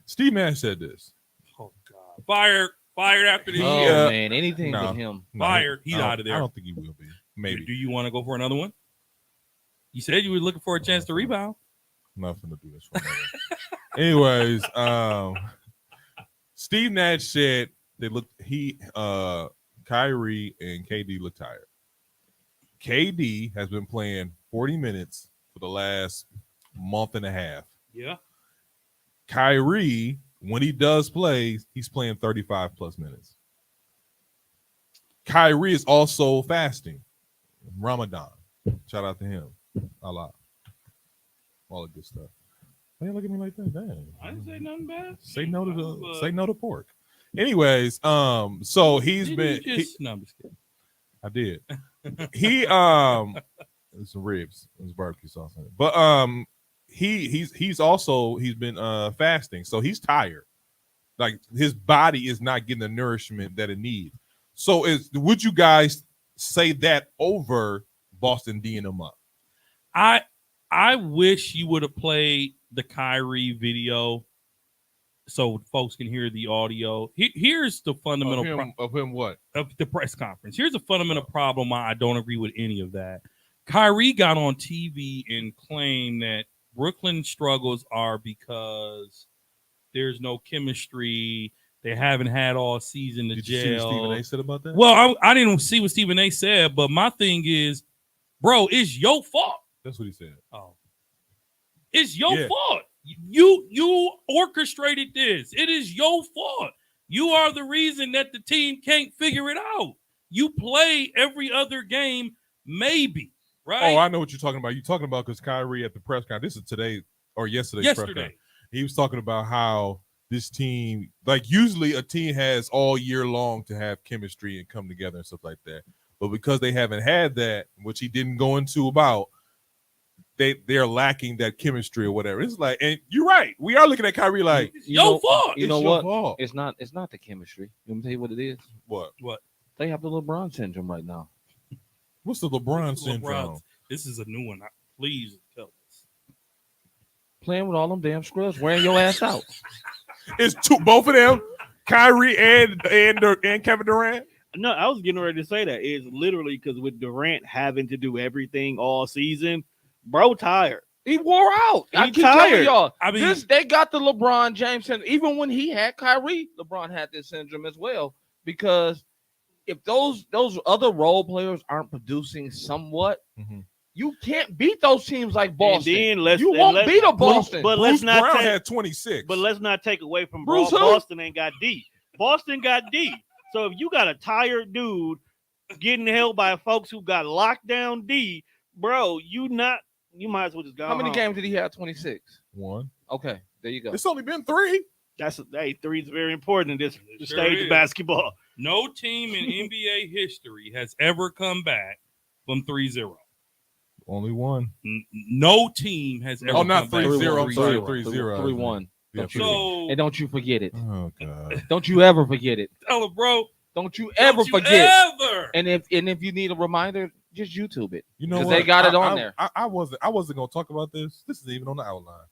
Steve Nash said this. Oh God! Fired after this Oh year. man, anything No. but him. No, Fired. He's I don't- out of there. I don't think he will be. Maybe. Do you want to go for another one? You said you were looking for a chance to rebound. Nothing to do this. For a minute. Anyways, Steve Nash said they looked. Kyrie and KD look tired. KD has been playing 40 minutes for the last month and a half. Yeah. Kyrie, when he does play, he's playing 35 plus minutes. Kyrie is also fasting. Ramadan. Shout out to him. Allah. All the good stuff. Hey, look at me like that. Dang. I didn't say nothing bad. Say no to pork. Anyways, so he's Didn't been you just, no, I'm just kidding. I did. He there's some ribs. There's barbecue sauce on it. But he's been fasting, so he's tired. Like his body is not getting the nourishment that it needs. So would you guys say that over Boston D'ing them up? I wish you would have played the Kyrie video so folks can hear the audio. Here's the fundamental Of him what? of the press conference. Here's a fundamental problem why I don't agree with any of that. Kyrie got on TV and claimed that Brooklyn struggles are because there's no chemistry. They haven't had all season to Did you see what Stephen gel. A said about that? Well, I didn't see what Stephen A said, but my thing is, bro, it's your fault. That's what he said. Oh, it's your Yeah. fault. You orchestrated this. It is your fault. You are the reason that the team can't figure it out. You play every other game, maybe, right? Oh, I know what you're talking about. You're talking about because Kyrie at the press conference. This is today or yesterday's press Yesterday. conference. He was talking about how this team, like usually a team has all year long to have chemistry and come together and stuff like that. But because they haven't had that, which he didn't go into about, they're lacking that chemistry or whatever. It's like, and you're right. We are looking at Kyrie like, It's your fault. You it's know your what? fault. It's not the chemistry. Let me tell you what it is. What? They have the LeBron syndrome right now. What's the LeBron What's the syndrome? LeBron? This is a new one. Please tell us. Playing with all them damn scrubs, wearing your ass out. It's both of them, Kyrie and Kevin Durant. No, I was getting ready to say that. It's literally because with Durant having to do everything all season, bro, tired. He wore out. I He keep telling tired. y'all. I mean, They got the LeBron James syndrome. Even when he had Kyrie, LeBron had this syndrome as well. Because if those other role players aren't producing somewhat, Mhm. you can't beat those teams like Boston. And then You won't beat a Boston. But Bruce let's not Brown take, had 26. but let's not take away from Bruce who? Boston ain't got D. Boston got D. So if you got a tired dude getting held by folks who got lockdown D, bro, you might as well just go. How many home. games did he have? 26. one. Okay, there you go. It's only been 3. Three is very important in this It sure stage is. of basketball. no team in NBA history has ever come back from 3-0. Only one. No team has ever Oh, not come back. 3-0. I'm sorry, 3-0. 3-0. 3-1. Yeah, Don't you- So, And don't you forget it. Oh god. Don't you ever forget it. tell it, bro. Don't you ever Don't you forget. Ever. And if you need a reminder, just YouTube it. You know 'Cause what? they got it on there. I wasn't gonna talk about this. This isn't even on the outline.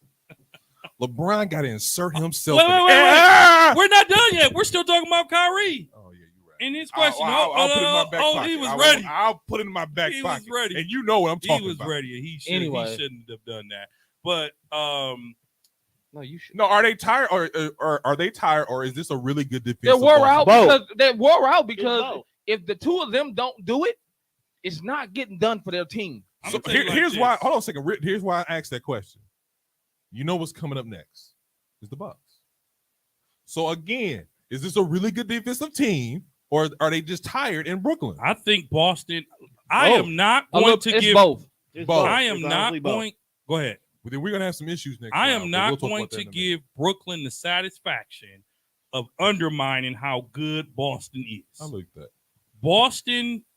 LeBron got to insert himself. Wait, in- wait, wait, wait. Ah! We're not done yet. We're still talking about Kyrie. Oh yeah, you're right. in his question, I'll put it in my back pocket. he was ready. I'll put it in my back He pocket. was ready. And you know what I'm He talking was about. ready. He shouldn't have done that. But No, you should. No, are they tired or are they tired or is this a really good defense? They wore out Both. because they wore out It's because both. if the two of them don't do it, it's not getting done for their team. I'm So gonna tell you like here's this. why. Hold on a second. Here's why I asked that question. You know what's coming up next is the Bucks. So again, is this a really good defensive team, or are they just tired in Brooklyn? I think Boston. I Both. am not A going little- to it's give. both. It's Both. both. I am It's not honestly both. going. Go ahead. But then we're gonna have some issues next. I round, am but not we'll talk going about that to in a minute. give Brooklyn the satisfaction of undermining how good Boston I is. look at that.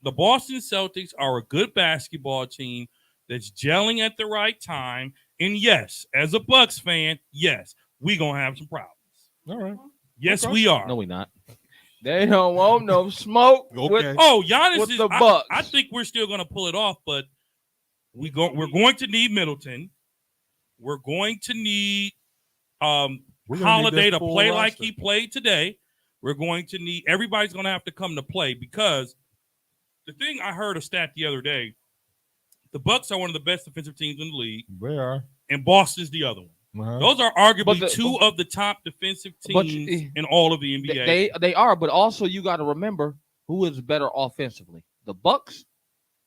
The Boston Celtics are a good basketball team that's gelling at the right time. And yes, as a Bucks fan, yes, we gonna have some problems. All right. Yes, Okay. we are. No, we not. They don't want no smoke. Okay. With, Oh, Giannis with is. the Bucks. I think we're still gonna pull it off, but we're going to need Middleton. We're going to need We're gonna need Holiday this to full play like roster. he played today. We're going to need everybody's going to have to come to play because the thing I heard a stat the other day, the Bucks are one of the best defensive teams in the league, They are. and Boston's the other one. Uh-huh. Those are arguably But two of the top defensive But teams in all of the NBA. they are, but also you got to remember who is better offensively, the Bucks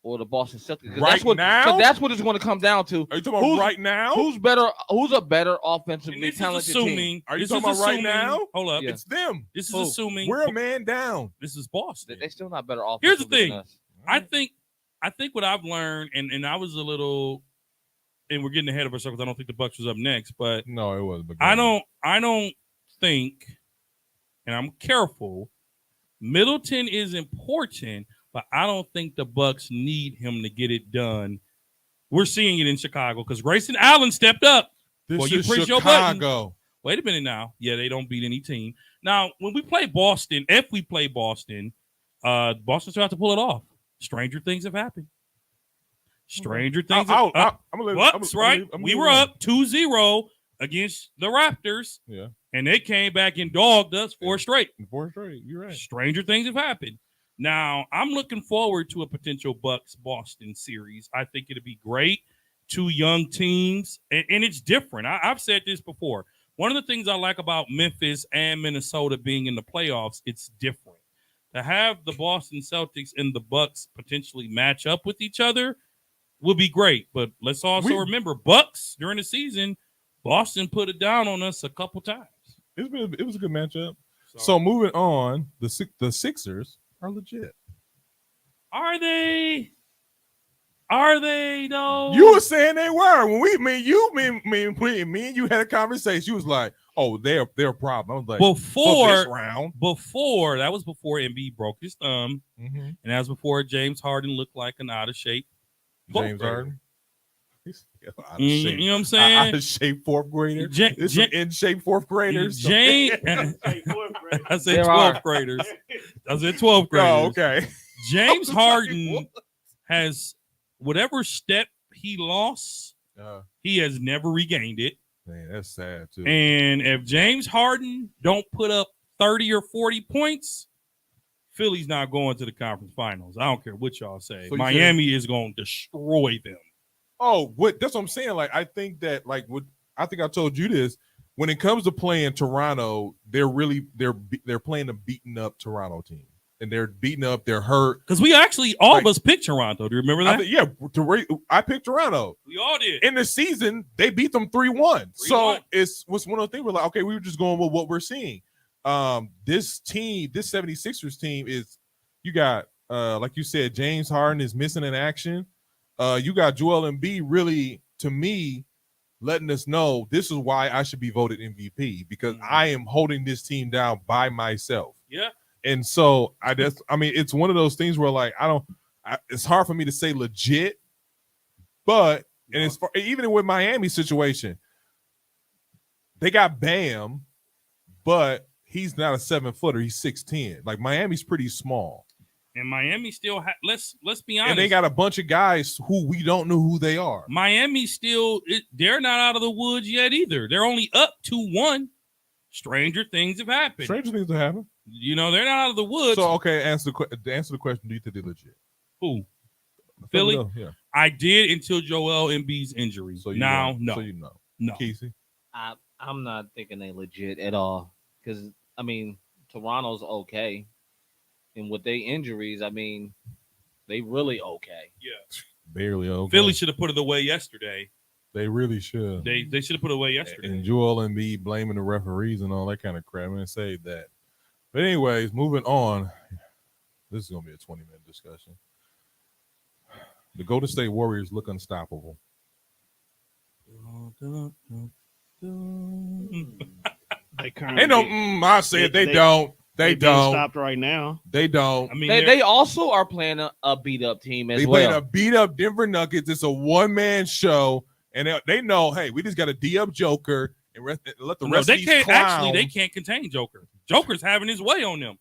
or the Boston Celtics. 'Cause Right that's what, now? 'cause that's what it's going to come down to. Are you talking about Who's- right now? Who's better? Who's a better And offensively this is talented team? assuming. Are you this talking is about right assuming- now? Hold up. Yeah. It's them. This is Who? assuming We're a man down. this is Boston. They're still not better offensively. Here's the thing. than us. I think what I've learned, and I was a little, and we're getting ahead of ourselves. I don't think the Bucks was up next, but No, it wasn't. I don't think, and I'm careful. Middleton is important, but I don't think the Bucks need him to get it done. We're seeing it in Chicago because Grayson Allen stepped up. This Well, you is press your button. Chicago. Wait a minute now. Yeah, they don't beat any team. Now, when we play Boston, if we play Boston, Boston still have to pull it off. Stranger things have happened. Stranger things. I'm gonna let Bucks, right? We were up 2-0 against the Raptors, Yeah, and they came back and dogged us four straight. 4 straight. You're right. Stranger things have happened. Now, I'm looking forward to a potential Bucks-Boston series. I think it'll be great. Two young teams, and it's different. I've said this before. One of the things I like about Memphis and Minnesota being in the playoffs, it's different. To have the Boston Celtics and the Bucks potentially match up with each other will be great. But let's also remember, Bucks during the season, Boston put it down on us a couple times. It was a good matchup. So moving on, the Sixers are legit. Are they? Are they though? You were saying they were when me and you had a conversation. You was like, "Oh, they're a problem." I was like, "For this round." before that was before Embiid broke his thumb, Mm-hmm. and that was before James Harden looked like an out of shape. James Harden. He's out of You shape. know what I'm Out saying? of shape fourth grader. Ja- This Ja- is in shape fourth graders. James, Hey, fourth grade. I said There 12th are. graders. I said 12th graders. Oh, okay. James I was like, Harden what? has whatever step he lost, he has never regained it. Man, that's sad too. And if James Harden don't put up 30 or 40 points, Philly's not going to the conference finals. I don't care what y'all say. So you Miami is going to destroy them. Oh, what? That's what I'm saying. Like, I think that, like, what I think I told you this. When it comes to playing Toronto, they're playing a beaten up Toronto team, and they're beaten up. They're hurt. Because we actually all of Like- us picked Toronto. Do you remember that? I picked Toronto We all did. in the season. They beat them 3-1. So 3-1. it's was one of the things we're like, okay, we were just going with what we're seeing. This 76ers team is, you got like you said, James Harden is missing in action. You got Joel Embiid really, to me, letting us know this is why I should be voted MVP, because I am holding this team down by myself. Yeah. And so it's one of those things where, like, it's hard for me to say legit, but even with Miami situation, they got Bam, but he's not a 7-footer. He's 6'10". Like, Miami's pretty small. And Miami still let's be honest. And they got a bunch of guys who we don't know who they are. Miami still they're not out of the woods yet either. They're only up 2-1. Stranger things have happened. Stranger things will happen. You know, they're not out of the woods. So okay, answer the question. Do you think they're legit? Who? Philly? Yeah. I did until Joel Embiid's injury. So you now, know. no, So you know. no. Kesey? I'm not thinking they legit at all. Because I mean, Toronto's okay, and with their injuries, I mean, they really okay. Yeah. Barely okay. Philly should have put it away yesterday. They really should. They should have put it away yesterday. And Joel Embiid blaming the referees and all that kind of crap. Man, save that. But anyways, moving on. This is gonna be a 20-minute discussion. The Golden State Warriors look unstoppable. They currently Ain't no. I said they don't. They they being don't. stopped right now. They don't. I mean, They also are playing a beat up team as They well. played a beat up Denver Nuggets. It's a one-man show, and they know, hey, we just got to D up Joker and let the rest they of these can't clowns. actually. They can't contain Joker. Joker's having his way on them.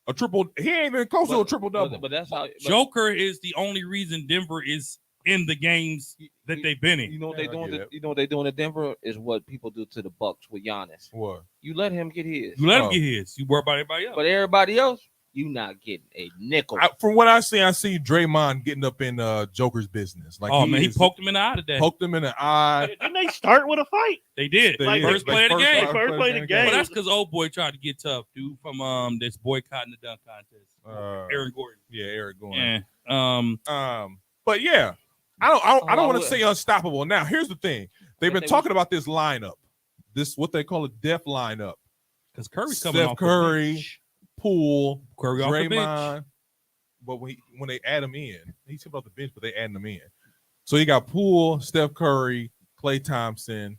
A triple. He ain't even close to a triple double. But that's how Joker is the only reason Denver is in the games that they've been in. You know what Yeah, they I doing? get it. You know what they doing at Denver is what people do to the Bucks with Giannis. What? You let him get his, You let him Oh. get his. You worry about everybody else. but everybody else, you not getting a nickel. From what I see Draymond getting up in Joker's business. Like, oh man, he is- poked him in the eye today. poked him in the eye. Didn't they start with a fight? They did. They Like, did. First play of the Like, game. First play of the game. But that's because old boy tried to get tough, dude, from this boycotting the dunk contest. Aaron Gordon. Yeah, Eric Gordon. Yeah. But yeah, I don't I want to would- say unstoppable. Now, here's the thing. They've But been they talking about this lineup. This what they call a death lineup. Because Curry's coming Steph off Curry, the bench. Poole, Curry off the bench. Draymond. But when they add him in, he's coming off the bench, but they add him in. So you got Poole, Steph Curry, Klay Thompson,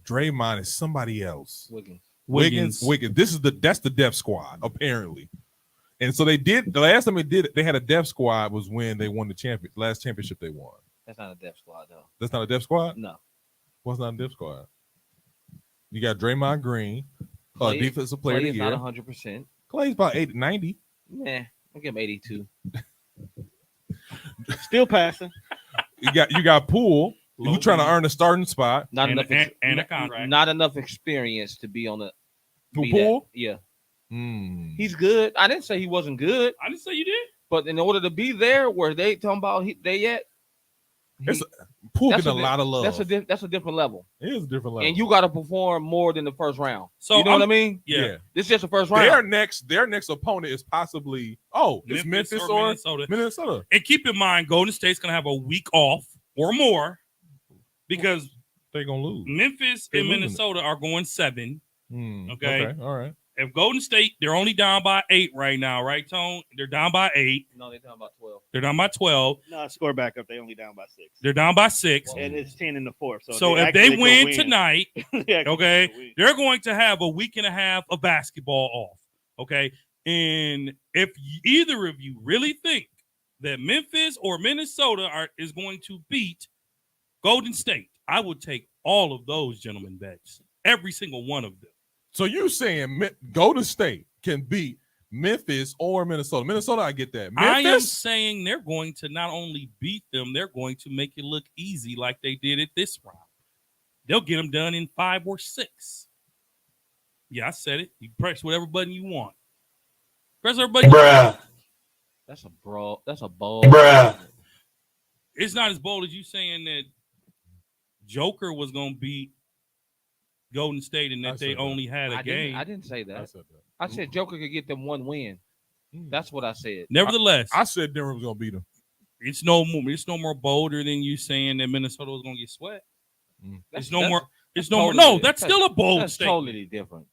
Draymond is somebody else. Wiggins. Wiggins. That's the depth squad, apparently. And so they did the last time they did it, they had a depth squad was when they won the last championship they won. That's not a depth squad though. That's not a depth squad? No. What's not a depth squad? You got Draymond Green, Clay- defensive player of Clay the is not year. 100%. Clay's about 80, 90. Nah, I'll give him 82. Still passing. You got Poole, who's trying to earn a starting spot. Not And- enough and a contract. Not enough experience to be on the To be Poole? that. Yeah. He's He's good. I didn't say he wasn't good, I didn't say you did. but in order to be there where they talking about they at, Poole That's getting a a lot of love. that's a different level. It is a different level. And you got to perform more than the first round. So you know what I mean? Yeah. This is just the first Their round. next opponent is possibly it's Memphis or Minnesota. Minnesota. And keep in mind, Golden State's gonna have a week off or more because They're gonna lose. Memphis They're and losing. Minnesota are going 7. Okay. All right. If Golden State, they're only down by 8 right now, right, Tone? They're down by 8. No, they're talking about 12. They're down by 12. No, score back up. They only down by 6. They're down by 6. And it's 10 in the fourth. So if they actually win could tonight, they actually okay, could win. they're going to have a week and a half of basketball off. Okay. And if either of you really think that Memphis or Minnesota is going to beat Golden State, I would take all of those gentlemen bets, every single one of them. So you saying Golden State can beat Memphis or Minnesota? Minnesota, I get that. I am Memphis, saying they're going to not only beat them, they're going to make it look easy like they did it this round. They'll get them done in 5 or 6. Yeah, I said it. You press whatever button you want. Press every button. That's a brawl. That's a bold. It's not as bold as you saying that Joker was going to beat Golden State and I that said they that. only had a game. I didn't say that. I said that. I said Joker could get them one win. Mm. That's what I said. Nevertheless, I said Denver was gonna beat them. it's no more bolder than you saying that Minnesota was going to get swept. It's no more. It's no more. totally- No, that's still a bold That's statement. totally different.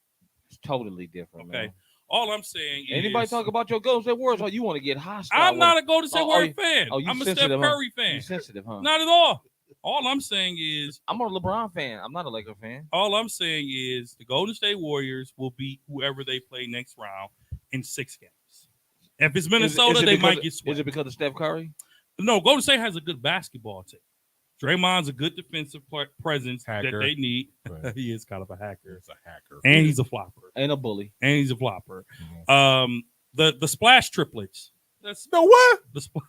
It's totally different. Okay. Man. All I'm saying Anybody is, talk about your Golden State Warriors? Or you want to get hostile? I'm not a Golden State Oh, Warriors fan. oh, you I'm a Steph sensitive, huh? Curry fan. You sensitive, huh? Not at all. All I'm saying is, I'm a LeBron fan. I'm not a Laker fan. all I'm saying is, the Golden State Warriors will beat whoever they play next round in 6 games. If it's Minnesota, Is it they because- might get swept. Is it because of Steph Curry? No, Golden State has a good basketball team. Draymond's a good defensive presence Hacker. that they need. Right. He is kind of a hacker, It's a hacker. and he's a flopper. Ain't a bully. The splash triplets. That's No what? the splash.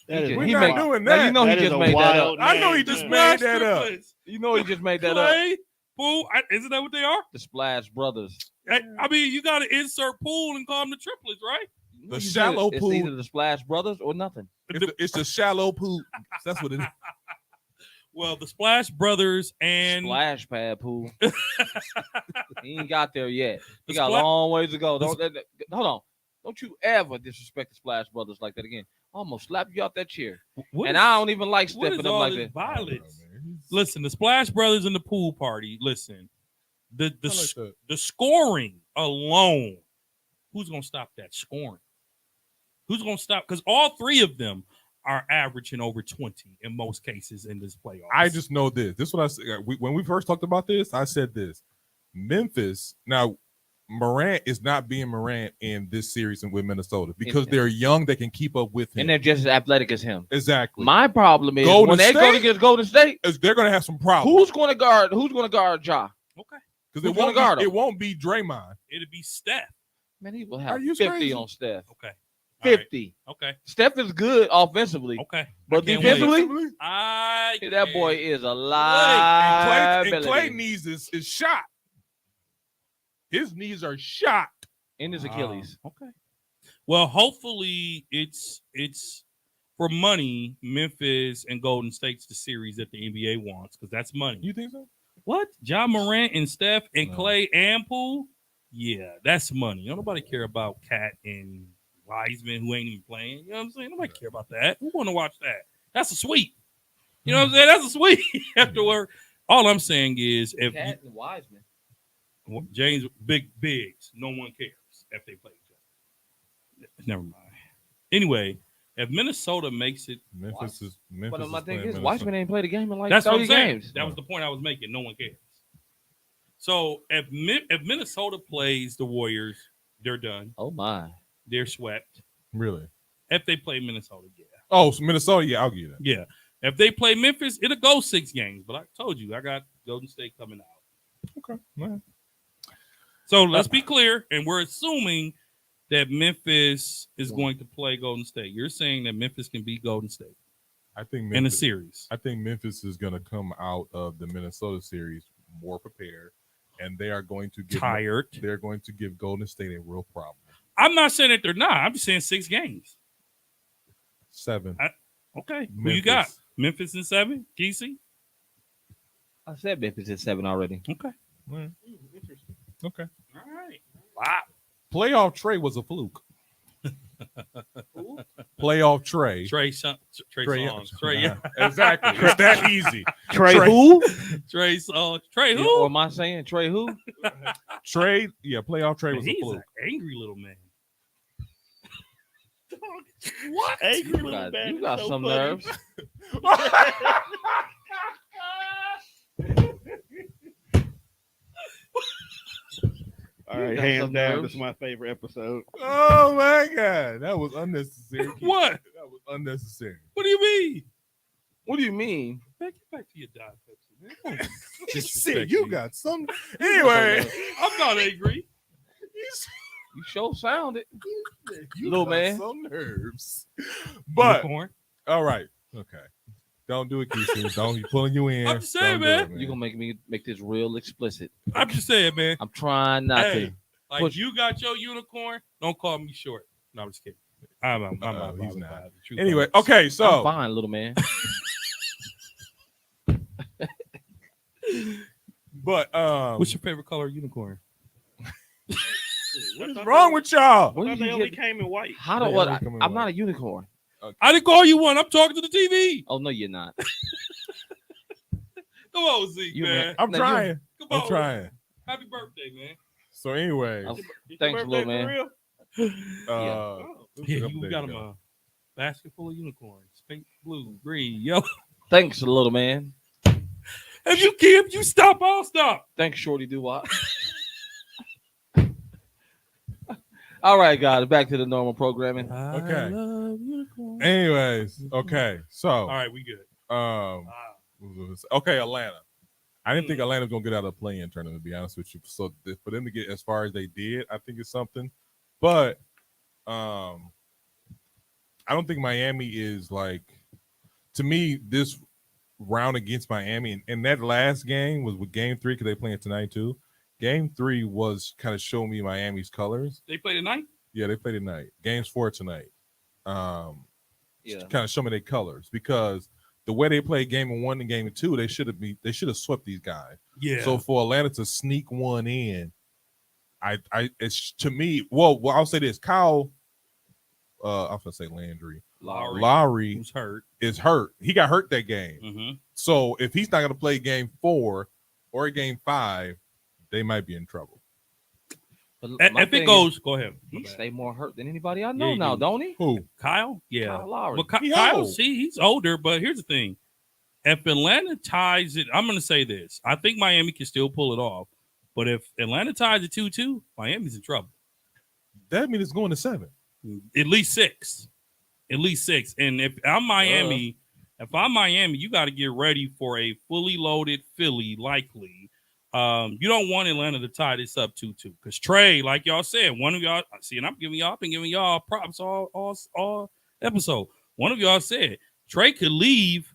That is We're He not make- doing Now, that. you know That he is just a made that up. wild I know he name, just man. made that up. You know he just made that up. Clay, Pool? Isn't that what they are? The Splash Brothers. I mean, you got to insert pool and call them the triplets, right? The You shallow it's pool. either the Splash Brothers or nothing. It's the shallow pool. That's what it is. Well, the Splash Brothers and Splash Pad Pool. He ain't got there yet. He The got a Spla- long ways to go. Hold on. Don't you ever disrespect the Splash Brothers like that again. I almost slap you out that chair. what And is- I don't even like what stepping is up all like this that. violence? Oh, man. Listen, the Splash Brothers and the pool party. Listen, the I like that. the scoring alone. Who's gonna stop that scoring? Who's gonna stop? Because all three of them are averaging over 20 in most cases in this playoffs. I just know this. This is what I said. When we first talked about this, I said this. Memphis, now Morant is not being Morant in this series with Minnesota because Yeah. they're young, they can keep up with him. And they're just as athletic as him. Exactly. My problem is Golden when they go State? against Golden State, They're gonna have some problems. who's going to guard Ja? okay. Because who's gonna guard him? it won't be Draymond. It'd be Steph. Man, he will Are have you 50 crazy? on Steph. Okay. All right. 50. Okay. Steph is good offensively, Okay. but I can't wait. defensively, I that boy can't- is a And liability. Clay needs is shot. His knees are shot. in his Achilles. Okay. Well, hopefully it's for money. Memphis and Golden State's the series that the NBA wants because that's money. You think so? What? John Morant and Steph and No. Clay and Poole? Yeah, that's money. Don't nobody care about Cat and Wiseman who ain't even playing. You know what I'm saying? Nobody care about that. Who want to watch that? That's a sweep. You know what I'm saying? That's a sweep afterward. All I'm saying is if Cat and Wiseman. James bigs, no one cares if they play each other. Never mind. Anyway, if Minnesota makes it, Memphis is But my playing thing is, Minnesota. Wiseman ain't played a game in like that's what 30 I'm saying. games. That was the point I was making. No one cares. So if Minnesota plays the Warriors, they're done. Oh my. They're swept. Really? If they play Minnesota, yeah. Oh, so Minnesota, yeah, I'll give you that. Yeah. If they play Memphis, it'll go 6 games. But I told you, I got Golden State coming out. Okay. All right. So let's be clear, and we're assuming that Memphis is going to play Golden State. You're saying that Memphis can beat Golden State I think in a Memphis, series. I think Memphis is going to come out of the Minnesota series more prepared, and they are going to give Tired. They're going to give Golden State a real problem. I'm not saying that they're not. I'm just saying 6 games. 7. Okay. Who you got? Memphis in 7? GC? I said Memphis is 7 already. Okay. Interesting. Okay. All right. Wow. Playoff Trey was a fluke. Playoff Trey. Trey Trey Songz. Trey, Exactly. It's that easy. Trey Trey. who? Trey Songz. Trey Or who? am I saying Trey who? Trey, yeah, playoff Trey was a He's fluke. an angry little man. What? Angry You little got, man. you got So some funny. nerves. All right, got hands some down, nerves. this is my favorite episode. Oh my god, that was unnecessary. What? That was unnecessary. What do you mean? What do you mean? Get back to your Diet Pepsi, man. Shit, you got some. Anyway, I'm not angry. You sure sounded. you Little got man. some nerves. But Unicorn. all right, okay. Don't do it, Keisha. Don't be pulling you in. I'm just saying, Don't do man. it, You're gonna make me make this real explicit. I'm just saying, man. I'm trying not Hey, to. like Push- you got your unicorn. Don't call me short. No, I'm just kidding. I'm not he's bothered not. by the truth. Anyway, okay, I'm so fine, little man. but What's your favorite color unicorn? what is wrong with y'all? I What thought did they you only get? came in white. How do They what? only come in I'm white. not a unicorn. I didn't call you one. I'm talking to the TV. Oh no, you're not. Come on, Zeke, You man. I'm Now, trying. Come I'm on. trying. Happy birthday, man. So anyway, Oh, It's your Thanks, birthday little man. for real? Yeah, there you got him go. a basket full of unicorns. Pink, blue, green, yellow. Thanks, little man. If you stop, I'll stop. Thanks, Shorty Doo Wop. All right, guys, back to the normal programming. Okay. I love unicorns. Anyways, okay. So All right, we good. um what was I gonna say? Okay, Atlanta. I didn't think Atlanta was gonna get out of the play-in tournament, to be honest with you. So for them to get as far as they did, I think it's something. But I don't think Miami is like, to me, this round against Miami, and that last game was with Game 3 because they playing tonight too. Game 3 was kind of showing me Miami's colors. They play tonight. Yeah, they play tonight. Game's 4 tonight. Yeah. Kind of show me their colors because the way they played Game 1 and Game 2, they should have swept these guys. Yeah. So for Atlanta to sneak one in, it's to me. Well, I'll say this: Kyle, I'm gonna say Lowry. Lowry Who's hurt? is hurt. He got hurt that game. Mm-hmm. So if he's not gonna play Game 4 or Game 5, they might be in trouble. But If my it thing goes, is, go ahead. he My bad. stay more hurt than anybody I know Yeah, he now, do. don't he? Who? Kyle? Yeah. Kyle Lowry. But He Kyle, old. see, he's older, but here's the thing. If Atlanta ties it, I'm going to say this. I think Miami can still pull it off. But if Atlanta ties it 2-2, Miami's in trouble. That means it's going to 7. At least 6. At least 6. And if I'm Miami, you got to get ready for a fully loaded Philly, likely. You don't want Atlanta to tie this up 2-2. Because Trey, like y'all said, one of y'all, see, and I've been giving y'all props all episode. One of y'all said Trey could leave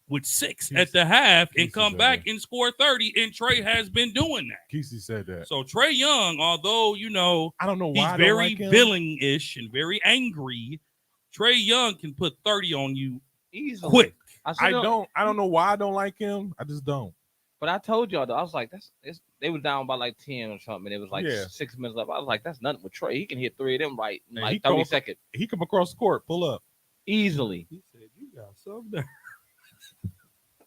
with 6 at the half and Keith come said back that. and score 30, and Trey has been doing that. Kesey said that. So Trey Young, although I don't know why he's I don't very like him. villain-ish and very angry, Trey Young can put 30 on you Easily. quick. I don't know why I don't like him. I just don't. But I told y'all though, I was like, they were down by like 10 or something, and it was like Yeah. 6 minutes left. I was like, that's nothing with Trey. He can hit 3 of them right in And like he 30 come- seconds. He come across the court, pull up. Easily. He said, "You got something."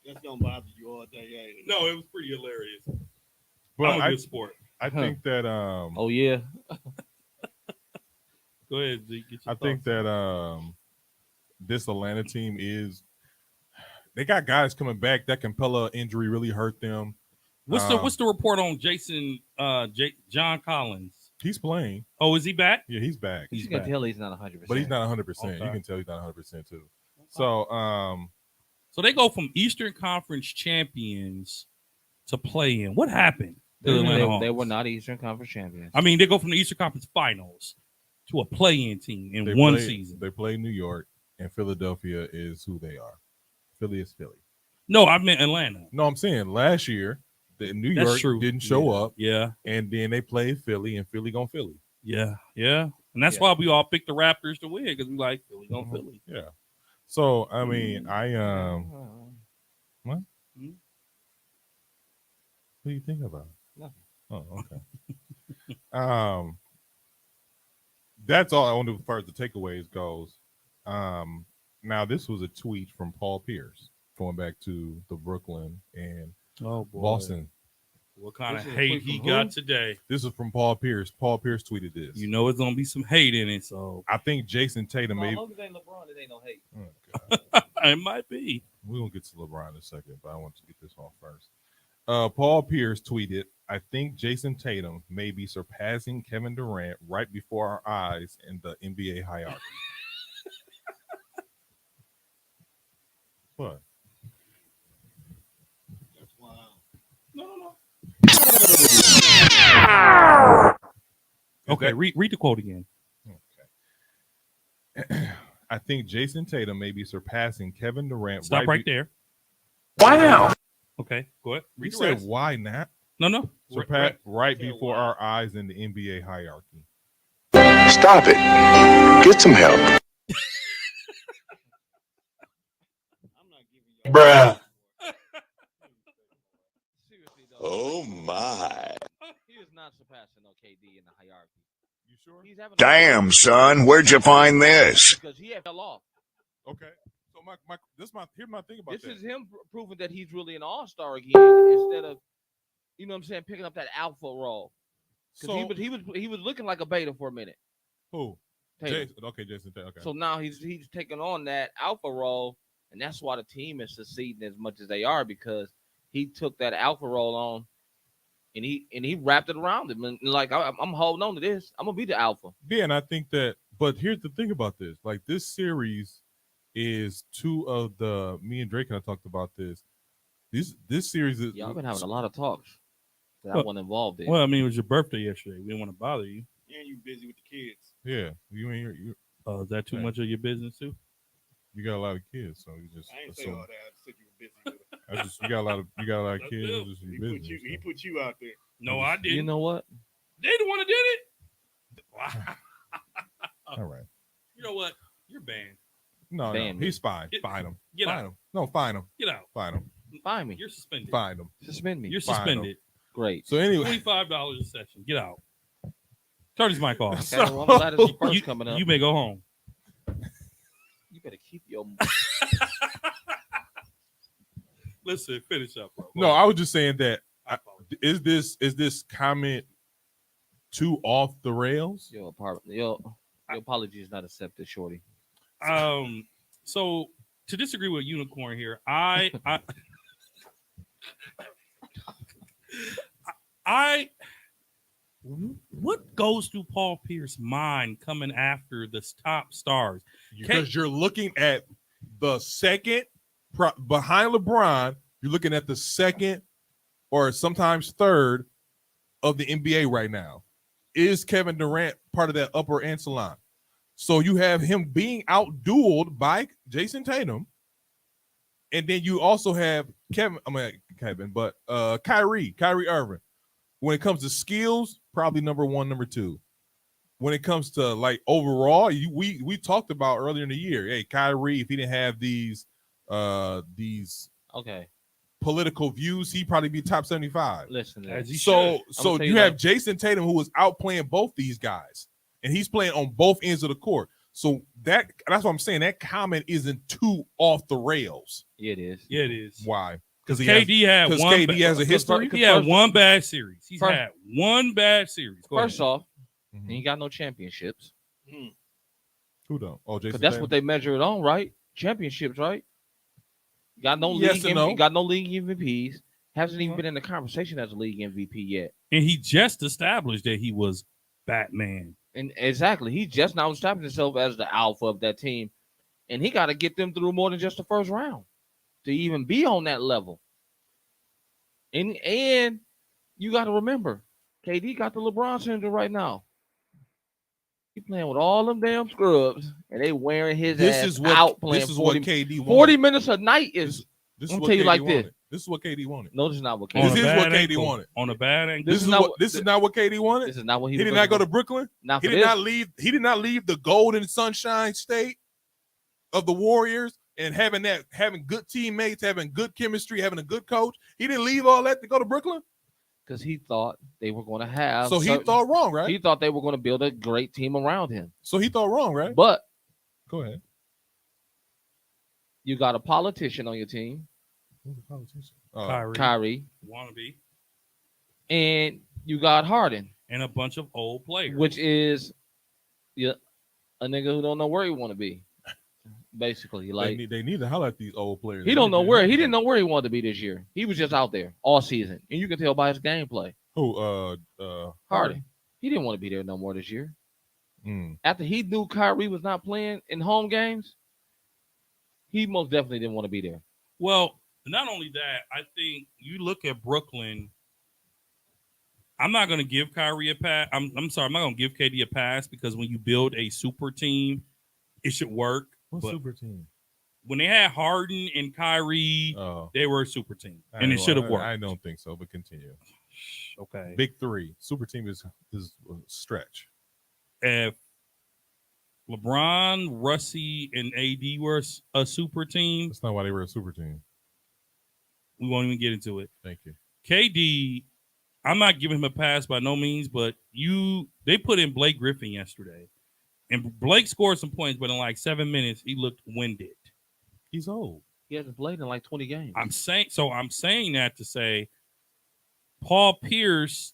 That's gonna bother you all day, ain't it? No, it was pretty hilarious. But I'm a I good sport. think that Oh yeah. Go ahead, Zeke. Get your I think thoughts. that this Atlanta team they got guys coming back. That Capella injury really hurt them. What's the report on Jason John Collins? He's playing. Oh, is he back? Yeah, he's back. You can tell he's not 100%. But he's not 100%. Okay. You can tell he's not 100% too. So So they go from Eastern Conference champions to play in. What happened to the Atlanta Hawks? They were not Eastern Conference champions. I mean, they go from the Eastern Conference Finals to a play-in team in they one play- season. They play New York, and Philadelphia is who they are. Philly is Philly. No, I meant Atlanta. No, I'm saying last year, the New That's York true. didn't show Yeah. up, Yeah, and then they played Philly, and Philly gone Philly. yeah. And that's Yeah. why we all picked the Raptors to win, because we like Philly going Philly. Yeah. So I mean, what do you think about it? Nothing. Oh, okay. That's all I want to, as far as the takeaways goes. Now this was a tweet from Paul Pierce going back to the Brooklyn and Oh, boy. Boston. What kind of This is a hate tweet he from got who? today? This is from Paul Pierce. Paul Pierce tweeted this. You know it's going to be some hate in it, so I think Jason Tatum As may. long as it ain't LeBron, it ain't no hate. Oh, God. it might be. We're gonna get to LeBron in a second, but I want to get this on first. Paul Pierce tweeted, I think Jason Tatum may be surpassing Kevin Durant right before our eyes in the NBA hierarchy. What? That's wild. No. Is Okay, that- read the quote again. I think Jason Tatum may be surpassing Kevin Durant. Stop right there. Wow. Okay, go ahead. You Read the said rest. why not? No. Surpass right Said before why. our eyes in the NBA hierarchy. Stop it. Get some help. I'm not giving you. Bruh. Seriously though. Oh my. He is not surpassing no KD in the hierarchy. You sure? He's having Damn, son, where'd you find this? because he had fell off. Okay. So here's my thing about This that. is him proving that he's really an all-star again instead of, you know what I'm saying, picking up that alpha role. Because So he was looking like a beta for a minute. who? Tatum. Jason. Okay, Jason Tatum. Okay. So now he's taking on that alpha role, and that's why the team is succeeding as much as they are, because he took that alpha role on, and he wrapped it around him. And like I'm holding on to this. I'm gonna be the alpha. Yeah, and I think that, but here's the thing about this. Like, this series is two of the, me and Drake and I talked about this. This series is, Y'all been having a lot of talks that I Well- wasn't involved in. Well, I mean, it was your birthday yesterday. We didn't want to bother you. And you busy with the kids. yeah, you ain't here. Is that too Right. much of your business too? You got a lot of kids, so you just I ain't say assume. all that. I said you were busy with You got a lot of That's kids. it. Just your He business, put you out there. No, I didn't. You know what? They the one that did it. All right. You know what? You're banned. No, Ban me. he's fine. Fine him. Get Fine out. him. No, fine him. Get out. Fine him. Find me. You're suspended. Fine him. Suspend me. You're Fine, suspended. Great. So anyway, $25 a session. Get out. Turn his mic off. Okay, well, I'm glad it's first You, coming up. you may go home. You better keep your. Listen, finish up, bro. no, I was just saying that I apologize. is this comment too off the rails? Your apartment. Your apology is not accepted, Shorty. So to disagree with Unicorn here, I what goes through Paul Pierce's mind coming after the top stars? Because you're looking at the second behind LeBron, you're looking at the second or sometimes third of the NBA right now. Is Kevin Durant part of that upper echelon? So you have him being outdueled by Jason Tatum. And then you also have Kyrie Irving. When it comes to skills, probably number one, number two. When it comes to like overall, we talked about earlier in the year, hey, Kyrie, if he didn't have these Okay. political views, he'd probably be top 75. Listen. to As this. he So tell you you have like- Jason Tatum, who was outplaying both these guys, and he's playing on both ends of the court. So that's what I'm saying. That comment isn't too off the rails. Yeah, it is. Yeah, it is. Why? Because KD had one. KD has a history. He had one bad series. He's First- had one bad series. Go First ahead. off, Mhm. he ain't got no championships. Who don't? Oh, Jason. Because that's Tatum? what they measure it on, right? Championships, right? Got no Yes league. and no. Got no league MVPs. Hasn't even Mhm. been in the conversation as a league MVP yet. And he just established that he was Batman. And exactly, he just now established himself as the alpha of that team, and he got to get them through more than just the first round to even be on that level. And you got to remember, KD got the LeBron syndrome right now. He playing with all them damn scrubs, and they wearing his This ass is what out playing this is 40, what KD wanted. 40 minutes a night is. This I'm is what tell you KD like wanted. this. This is what KD wanted. No, this is not what This KD. is bad what KD ankle. wanted. On a bad ankle. This is not what- this is not what KD wanted. This is not what He was did not go looking to Brooklyn. for. Not He for did this. not leave. He did not leave the golden sunshine state of the Warriors and having good teammates, having good chemistry, having a good coach. He didn't leave all that to go to Brooklyn. Because he thought they were going to have. So he certain- thought wrong, right? he thought they were going to build a great team around him. So he thought wrong, right? But Go ahead. you got a politician on your team, Who's the politician? Oh, Kyrie, Kyrie, wannabe, and you got Harden, and a bunch of old players. which is a nigga who don't know where he want to be. Basically, like they need to highlight these old players. he don't know where he didn't know where he wanted to be this year. He was just out there all season, and you can tell by his gameplay. Who? Harden, he didn't want to be there no more this year. Mm. After he knew Kyrie was not playing in home games, he most definitely didn't want to be there. Well, not only that, I think you look at Brooklyn. I'm not going to give Kyrie a pass. I'm sorry. I'm not going to give KD a pass because when you build a super team, it should work. What But- super team? When they had Harden and Kyrie, Oh, they were a super team, I and it don't- should have worked. I don't think so, but continue. Okay. Big three. Super team is a stretch. If LeBron, Russie, and AD were a super team, That's not why they were a super team. we won't even get into it. Thank you. KD, I'm not giving him a pass by no means, but they put in Blake Griffin yesterday. And Blake scored some points, but in like 7 minutes, he looked winded. He's old. He hasn't played in like 20 games. I'm saying that to say Paul Pierce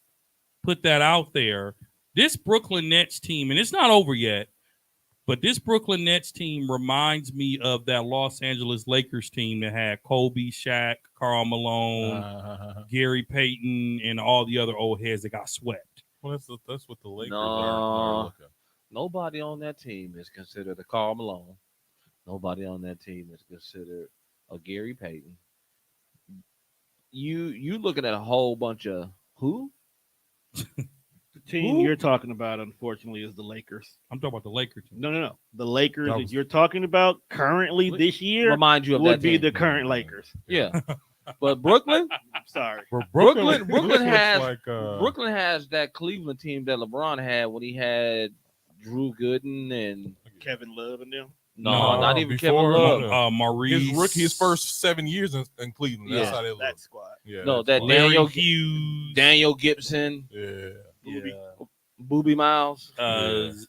put that out there. This Brooklyn Nets team, and it's not over yet, but this Brooklyn Nets team reminds me of that Los Angeles Lakers team that had Kobe, Shaq, Karl Malone, Gary Payton, and all the other old heads that got swept. Well, that's what the Lakers No. are looking. Nobody on that team is considered a Karl Malone. Nobody on that team is considered a Gary Payton. You looking at a whole bunch of who? The team you're talking about, unfortunately, is the Lakers. I'm talking about the Lakers team. No. The Lakers That that was- you're talking about currently this year Remind you of would that be team. the current Lakers. Yeah. But Brooklyn, I'm sorry. But Brooklyn looks has like, Brooklyn has that Cleveland team that LeBron had when he had Drew Gooden and Kevin Love and them. no, not even Kevin before, Love. his Maurice. first 7 years in Cleveland. That's Yeah. how they look. That squad. Yeah, No, that's that why. Larry Daniel Hughes. Daniel Gibson, Yeah. Yeah. Booby Miles. Paul Big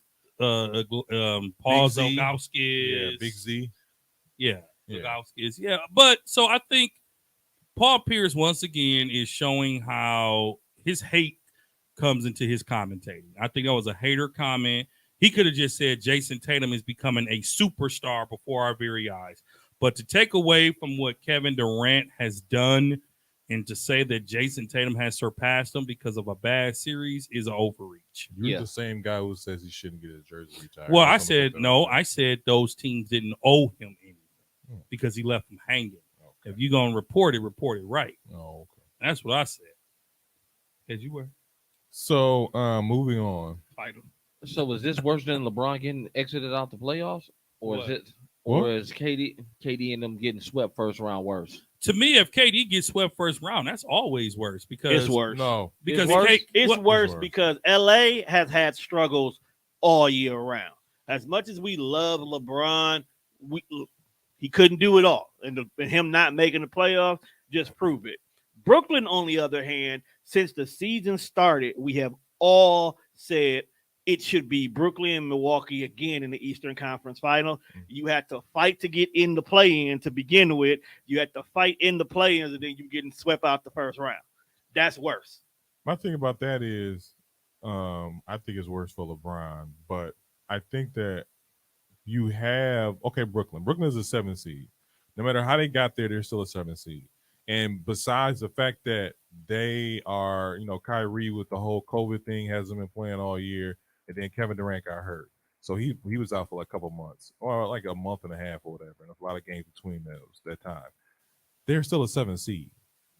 Z. Zolgowskis. Yeah, Big Z. Yeah, Yeah. Zolgowskis. Yeah, but so I think Paul Pierce once again is showing how his hate comes into his commentating. I think that was a hater comment. He could have just said Jason Tatum is becoming a superstar before our very eyes. But to take away from what Kevin Durant has done and to say that Jason Tatum has surpassed him because of a bad series is an overreach. You're Yeah. the same guy who says he shouldn't get his jersey retired. Well, I That's what I'm said talking no. about. I said those teams didn't owe him anything Hmm. because he left them hanging. Okay. If you're gonna report it right. Oh, okay. That's what I said. As you were. So, moving on. So was this worse than LeBron getting exited out the playoffs, or What? is it, What? or is KD and them getting swept first round worse? To me, if KD gets swept first round, that's always worse because It's worse. No. because It's worse? It's what- worse worse? because LA has had struggles all year round. As much as we love LeBron, he couldn't do it all. And him not making the playoffs just prove it. Brooklyn, on the other hand, since the season started, we have all said it should be Brooklyn and Milwaukee again in the Eastern Conference Final. You had to fight to get in the play-in to begin with. You had to fight in the play-ins, and then you getting swept out the first round. That's worse. My thing about that is, I think it's worse for LeBron, but I think that you have Brooklyn. Brooklyn is a 7 seed. No matter how they got there, they're still a 7 seed. And besides the fact that they are, Kyrie with the whole COVID thing hasn't been playing all year, and then Kevin Durant got hurt, so he was out for like a couple months or like a month and a half or whatever, and a lot of games between that time. They're still a 7 seed.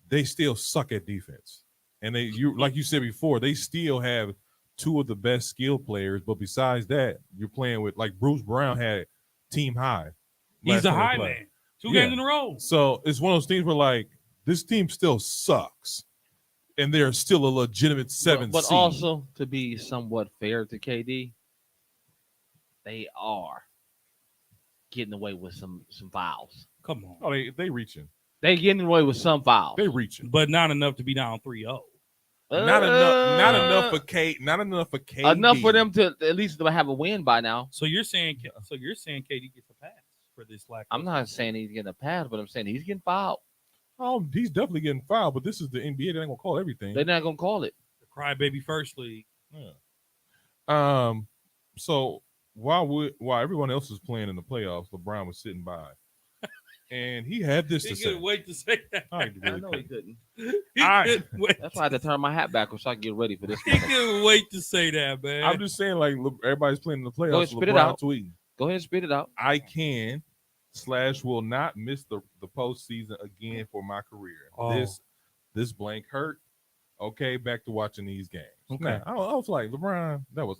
They still suck at defense. And like you said before, they still have two of the best skill players. But besides that, you're playing with like Bruce Brown had team high. he's last a time they high played. man. Two Yeah. games in a row. So it's one of those things where like this team still sucks, and they're still a legitimate 7 But seed. also to be somewhat fair to KD, they are getting away with some fouls. Come on. Oh, they reaching. They getting away with some fouls. They reaching. But not enough to be down 3-0. Not enough. Not enough for Kate. Not enough for KD. Enough for them to at least have a win by now. So you're saying KD gets a pass for this lack I'm not saying he's getting a pass, but I'm saying he's getting fouled. Oh, he's definitely getting fouled. But this is the NBA. They ain't gonna call everything. They're not gonna call it. the crybaby first league. Yeah. So while everyone else was playing in the playoffs, LeBron was sitting by, and he had this He to say. couldn't wait to say that. I I really know he couldn't. couldn't. He I- couldn't wait. That's why I had to turn my hat backwards so I can get ready for this. He couldn't wait to say that, man. I'm just saying, like everybody's playing in the playoffs. ahead, spit it LeBron out. tweeting, Go ahead and spit it out. "I can / will not miss the postseason again for my career. Oh. This blank hurt. Okay, back to watching these games. Okay. Nah, I was like, LeBron, that was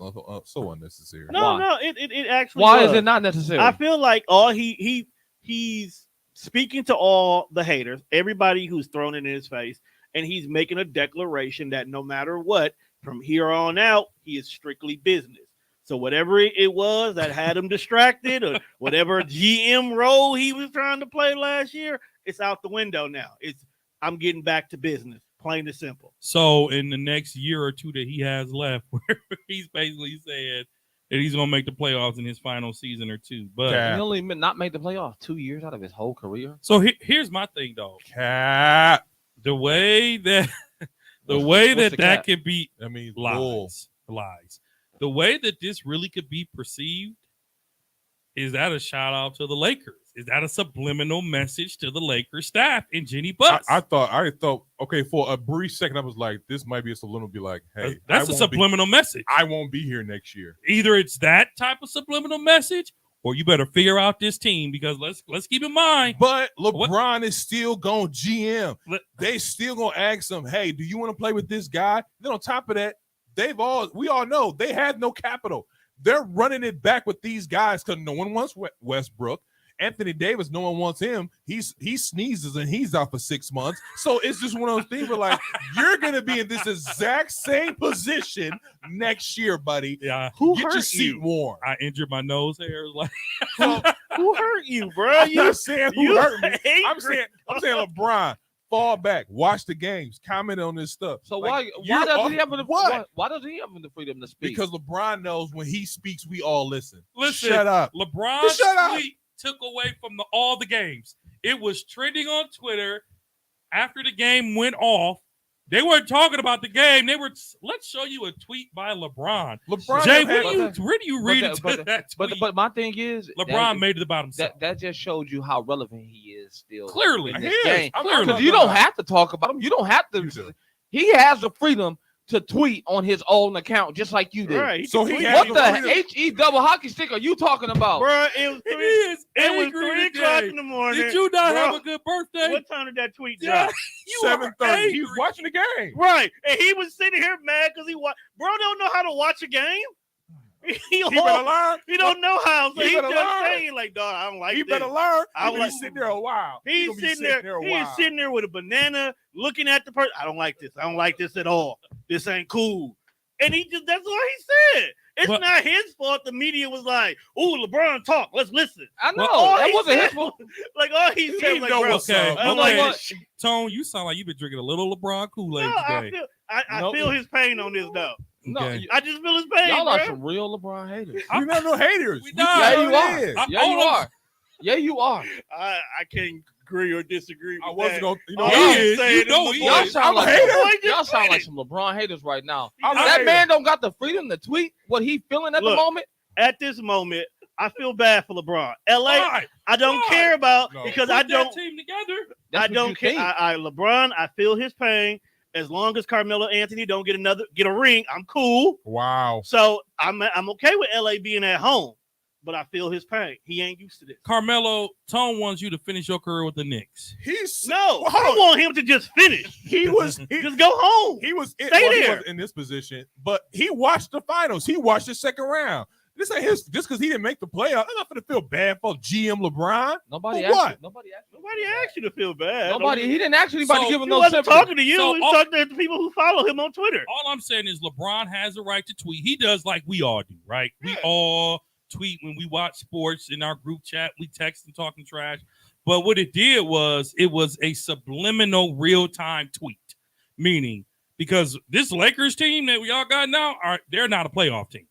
so unnecessary. No, Why? it actually Why was. is it not necessary? I feel like all he's speaking to all the haters, everybody who's thrown it in his face, and he's making a declaration that no matter what, from here on out, he is strictly business. So whatever it was that had him distracted, or whatever GM role he was trying to play last year, it's out the window now. I'm getting back to business, plain and simple. So in the next year or two that he has left, where he's basically saying that he's gonna make the playoffs in his final season or two. But Cap. he only not made the playoffs 2 years out of his whole career. so here's my thing, though. Cap. The way that What's the cap? could be I mean, bull. lies. The way that this really could be perceived is that a shout out to the Lakers? Is that a subliminal message to the Lakers staff and Jenny Buss? I thought, okay, for a brief second, I was like, this might be a subliminal. Be like, hey, That's a subliminal message. I won't be here next year. Either it's that type of subliminal message, or you better figure out this team because let's keep in mind. But LeBron is still going GM. Let- They still gonna ask him, hey, do you want to play with this guy? Then on top of that, we all know they had no capital. They're running it back with these guys because no one wants Westbrook. Anthony Davis, no one wants him. He sneezes and he's out for 6 months. So it's just one of those things where like you're gonna be in this exact same position next year, buddy. Yeah, Who Get your hurt seat you? warm. I injured my nose hair. Like, Who hurt you, bro? I'm not saying who hurt me. angry. I'm saying LeBron, fall back, watch the games, comment on this stuff. So Like, why you're doesn't he have the what? why doesn't he have the freedom to speak? Because LeBron knows when he speaks, we all listen. listen, Shut up. LeBron's Shut up. tweet took away from all the games. It was trending on Twitter after the game went off. They weren't talking about the game. They were, let's show you a tweet by LeBron. LeBron Jay, had- where do you read but into that- that tweet? but my thing is LeBron made it about himself. that just showed you how relevant he is still. Clearly. in He this is. game. I'm Clearly. not Because you talking don't about- have to talk about him. You don't have You to. do. He has the freedom to tweet on his own account, just like you do. Right. So he tweet had What the the freedom- HE double hockey stick are you talking about? Bro, it was He 3, is it was angry 3 today. o'clock in the morning. Did you not Bro, have a good birthday? What time did that tweet Yeah, drop? you are 7:30. He was angry. watching the game. Right. And he was sitting here mad because bro don't know how to watch a game. He better learn. He don't know how. So He he better just learn. saying like, dog, I don't like He this. better learn. I He's like- sitting there a while. He's gonna be sitting there. a He's while. sitting there with a banana, looking at the person. I don't like this. I don't like this at all. This ain't cool. And that's all he said. It's But- not his fault. The media was like, "Ooh, LeBron talk. Let's listen." I know All that he wasn't his said fault. Like all he said, He was like, know bro, what's Okay, up. I'm okay. like, Tone, you sound like you've been drinking a little LeBron Kool-Aid no, I today. feel, I Nope. feel his pain on this though. No, Okay. I just feel his pain, y'all bro. are some real LeBron haters. You're not no haters. We We not. know Yeah, you it are. is. I- Yeah, you all I'm- are. Yeah, you are. I can't agree or disagree with I wasn't that. going to. All He I'm is. saying You know my he boy- Y'all is. sound I'm a like hater. y'all sound like some LeBron haters right now. I'm a That hater. man don't got the freedom to tweet what he feeling at the Look, moment. At this moment, I feel bad for LeBron. LA, Why? I don't Why? care about No. because Put I that don't. team together. That's I what don't you care. think. LeBron, I feel his pain. As long as Carmelo Anthony don't get a ring, I'm cool. Wow. So I'm okay with LA being at home, but I feel his pain. He ain't used to this. Carmelo, Tone wants you to finish your career with the Knicks. He's No, I Hold on. want him to just finish. He was Just go home. he was Stay he there. wasn't in this position, but he watched the finals. He watched the second round. This ain't his just because he didn't make the playoff. I'm not gonna feel bad for GM LeBron. Nobody For asked what? you. Nobody asked you. Nobody asked you to feel bad. Nobody. He didn't ask anybody So- to give him He no wasn't sympathy. talking to you. So he was all- talking to the people who follow him on Twitter. All I'm saying is LeBron has a right to tweet. He does like we all do, right? We Yeah. all tweet when we watch sports in our group chat. We text and talking trash. But what it did was it was a subliminal real-time tweet, meaning because this Lakers team that we all got now they're not a playoff team.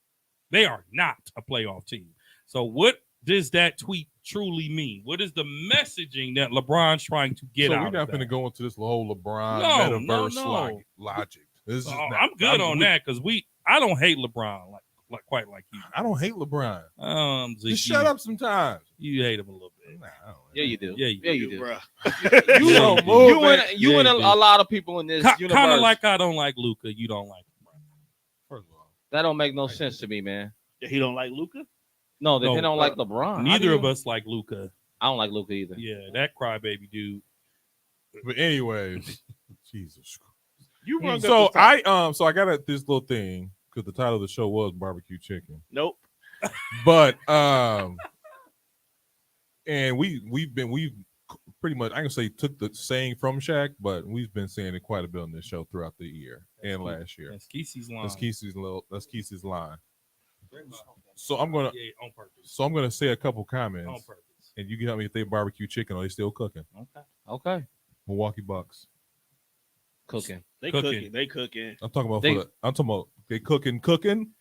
They are not a playoff team. So what does that tweet truly mean? What is the messaging that LeBron's trying to get so out we're of not that? going to go into this whole LeBron No, metaverse no. logic. This is Oh, not- I'm good on we- that because I don't hate LeBron like quite like you. I don't hate LeBron. Zeke, Just shut up sometimes. You hate him a little bit. Nah, I don't Yeah, you do. Yeah, you Yeah, you do. Bro. You, Yeah, and- you do. you and you Yeah, and you a, do. a lot of people in this universe. Kind of like I don't like Luca. You don't like him. First of all, that don't make no sense to me, man. He don't like Luca. No, they No, don't like LeBron. Neither of us like Luca. I don't like Luka either. Yeah, that crybaby dude. but anyways, Jesus Christ. You run So I got this little thing because the title of the show was barbecue chicken. Nope. But and we've pretty much I can say took the saying from Shaq, but we've been saying it quite a bit on this show throughout the year and last year. That's Kesey's line. That's Kesey's line. So I'm gonna Yeah, on purpose. say a couple On comments, purpose. and you can help me if they barbecue chicken or they still cooking. Okay. Milwaukee Bucks. Cooking. They Cooking. cooking. They cooking. I'm talking about. They- I'm talking about they cooking,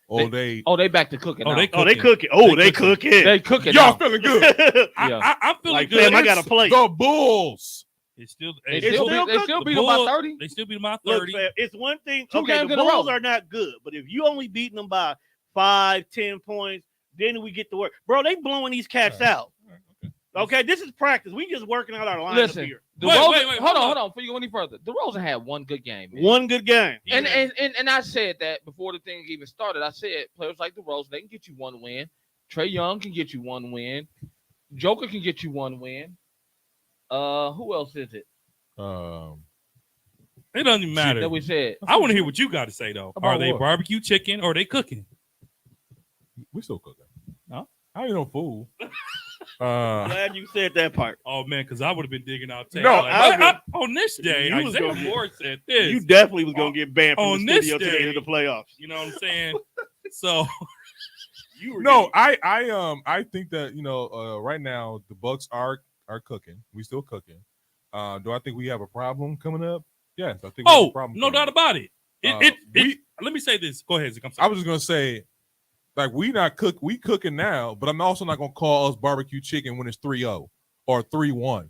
or they. Oh, they back to cooking. Oh, now. they Oh, they Cooking. cooking. Oh, They they cooking. cooking. They cooking. Y'all now. feeling good? Yeah. I'm feeling Like, good. fam, I got a It's- plate. The Bulls. It's still. They it's still still- beat. They cook- still the beat them by Bulls- 30. They still beat him by Look, 30. fam, it's one thing. Two Okay, games the in a row. Bulls are not good, but if you only beating them by 5-10 points, then we get to work. Bro, they blowing these cats out. Okay, this is practice. We just working out our lineup Listen, here. Wait, DeRozan, wait, hold hold on. Before you go any further, DeRozan had one good game. Man. One good game. And I said that before the thing even started. I said players like DeRozan, they can get you one win. Trey Young can get you one win. Joker can get you one win. Who else is it It doesn't even matter. that we said? I want to hear what you got to say though. About Are they what? barbecue chicken or are they cooking? We still cooking. No? I ain't no fool. Glad you said that part. Oh man, because I would have been digging out. No, on this day, You was Isaiah gonna get- Moore said this. You definitely was gonna get banned from on the this studio to the day- end of the playoffs. You know what I'm saying? So You were No, getting- I think that right now the Bucks are cooking. We still cooking. Do I think we have a problem coming up? Yes, I think. We have a problem no coming doubt up. about it. We- Let me say this. Go ahead, Zeke. I'm I sorry. was just gonna say, like, we cooking now, but I'm also not gonna call us barbecue chicken when it's 3-0 or 3-1.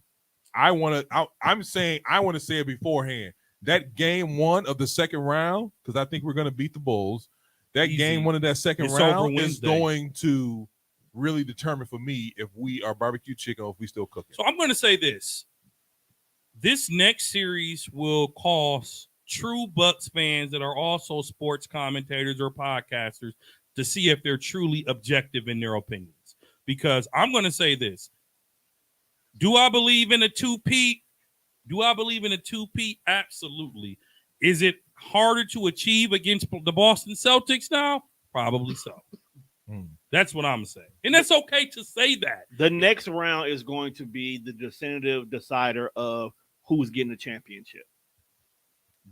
I'm saying I want to say it beforehand. That game one of the second round, because I think we're gonna beat the Bulls. That Easy. game one of that second It's over round is Wednesday. going to really determine for me if we are barbecue chicken or if we still cooking. So I'm going to say this. This next series will cost true Bucks fans that are also sports commentators or podcasters to see if they're truly objective in their opinions. Because I'm going to say this. Do I believe in a two-peat? Absolutely. Is it harder to achieve against the Boston Celtics now? Probably so. That's what I'm going to say. And that's okay to say that. The next round is going to be the definitive decider of who's getting the championship.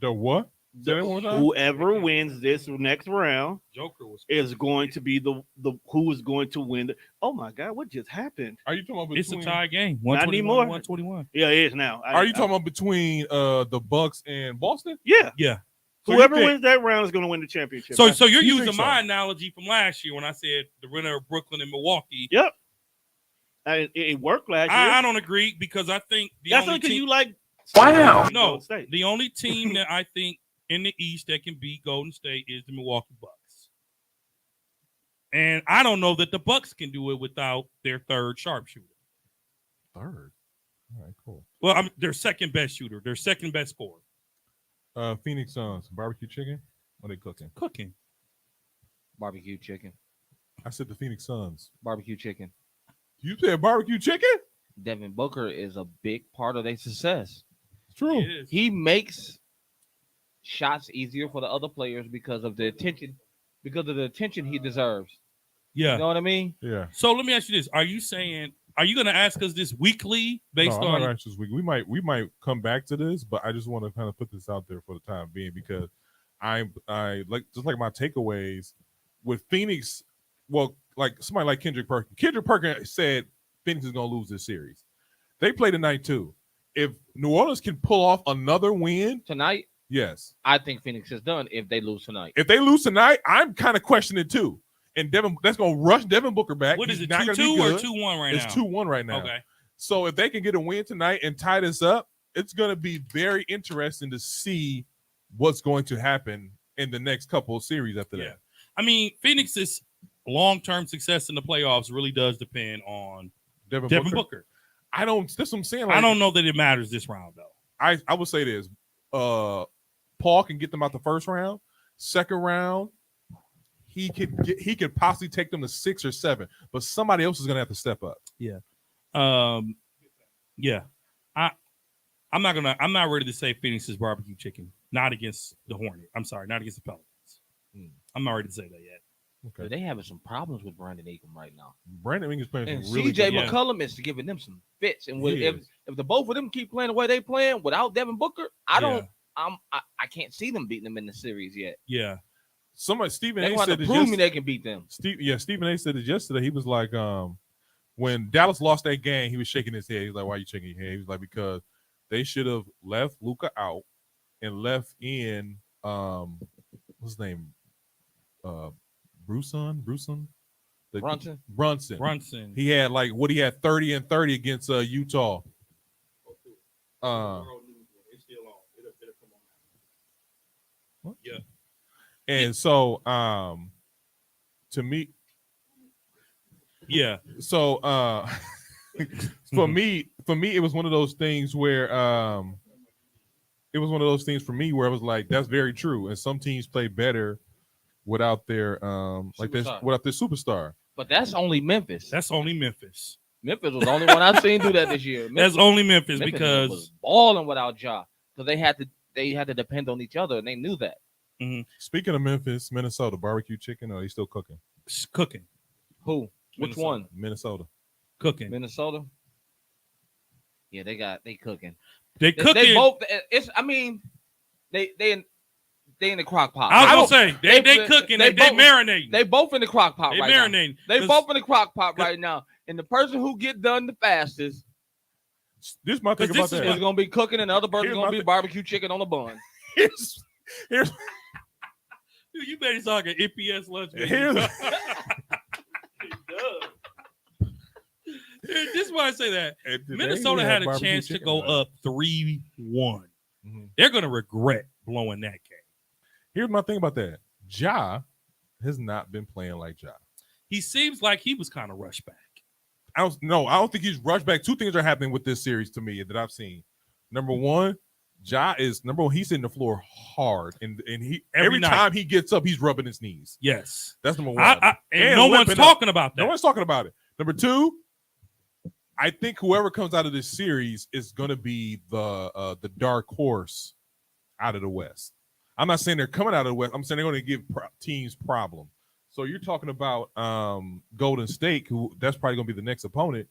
The what? Say that one more time? Whoever wins this next round Joker was. is going to be the who is going to win. Oh my God, what just happened? Are you talking about It's a between? tie game. Not 121, anymore. 121. Yeah, it is now. Are you talking about between the Bucks and Boston? Yeah, Yeah. So you whoever think- wins that round is going to win the championship. So you're You using think so? my analogy from last year when I said the winner of Brooklyn and Milwaukee. Yep. It worked last year. I don't agree because I think the That's only because team, you like. Wow. no, Golden State. the only team that I think in the East that can beat Golden State is the Milwaukee Bucks. And I don't know that the Bucks can do it without their third sharpshooter. Third. All right, cool. Well, their second best shooter, their second best scorer. Phoenix Suns, barbecue chicken. What are they cooking? Cooking. Barbecue chicken. I said the Phoenix Suns. Barbecue chicken. You said barbecue chicken? Devin Booker is a big part of their success. It's true. It is. He makes shots easier for the other players because of the attention he deserves. Yeah. You know what I mean? Yeah. So let me ask you this. Are you going to ask us this weekly based No, I'm on not anxious week. We might come back to this, but I just want to kind of put this out there for the time being because I like just like my takeaways with Phoenix. Well, like somebody like Kendrick Perkins. Kendrick Perkins said Phoenix is going to lose this series. They play tonight too. If New Orleans can pull off another win, Tonight, yes. I think Phoenix is done if they lose tonight. If they lose tonight, I'm kind of questioning it too. And that's going to rush Devin Booker back. what is He's it, not gonna be 2-2 or good. 2-1 right now? It's 2-1 right now. Okay. So if they can get a win tonight and tie this up, it's going to be very interesting to see what's going to happen in the next couple of series after Yeah. that. I mean, Phoenix's long-term success in the playoffs really does depend on Devin Booker. That's what I'm saying. I like, don't know that it matters this round though. I would say this. Paul can get them out the first round. Second round, he could possibly take them to 6 or 7, but somebody else is going to have to step up. Yeah. I'm not ready to say Phoenix is barbecue chicken. Not against the Hornet. I'm sorry, not against the Pelicans. I'm not ready to say that yet. Okay. They having some problems with Brandon Ingram right now. Brandon Ingram is playing And some really CJ good. Yeah. McCollum is giving them some fits. And He if is. the both of them keep playing the way they playing without Devin Booker, I Yeah. can't see them beating them in the series yet. Yeah. Somebody Stephen They A want to said it prove me just, they can beat them. Stephen A said it yesterday. He was like, when Dallas lost that game, he was shaking his head. He was like, "Why are you shaking your head?" He was like, "Because they should have left Luka out and left in what's his name, Brunson, Brunson. He had 30 and 30 against Utah. What? Yeah. And so to me, Yeah. so for me it was one of those things where it was one of those things for me where I was like, that's very true. And some teams play better without their Superstar. without their superstar. But that's only Memphis. That's only Memphis. Memphis was the only one I've seen do that this year. That's only Memphis Memphis because was balling without Ja because they had to depend on each other and they knew that. Speaking of Memphis, Minnesota, barbecue chicken, or are they still cooking? it's cooking. Who? Which Minnesota. one? Minnesota. Cooking. Minnesota. Yeah, they cooking. They cooking. They both. It's. I mean, they in the crock pot. I was gonna say they they- cooking. they They both- marinating. They both in the crock pot They right now. marinating. They 'Cause both in the crock pot right now. And the person who get done the fastest This is my thing 'Cause about this is that. is gonna be cooking, and the other person's Here's gonna my be thing. barbecue chicken on the bun. Here's, here's, Dude, you better talk an EPS lunch. menu. here's, This is why I say that. and today Minnesota we had a barbecue chance to chicken, go right? up 3-1. Mhm. They're gonna regret blowing that game. Here's my thing about that. Ja has not been playing like Ja. He seems like he was kind of rushed back. I don't think he's rushed back. Two things are happening with this series to me that I've seen. Number one, Ja is number one. He's hitting the floor hard, and he every night. time he gets up, he's rubbing his knees. Yes. That's number one. And And no one's limping up. talking about that. No one's talking about it. Number two, I think whoever comes out of this series is going to be the dark horse out of the West. I'm not saying they're coming out of the West. I'm saying they're going to give teams problem. So you're talking about Golden State, who that's probably going to be the next opponent.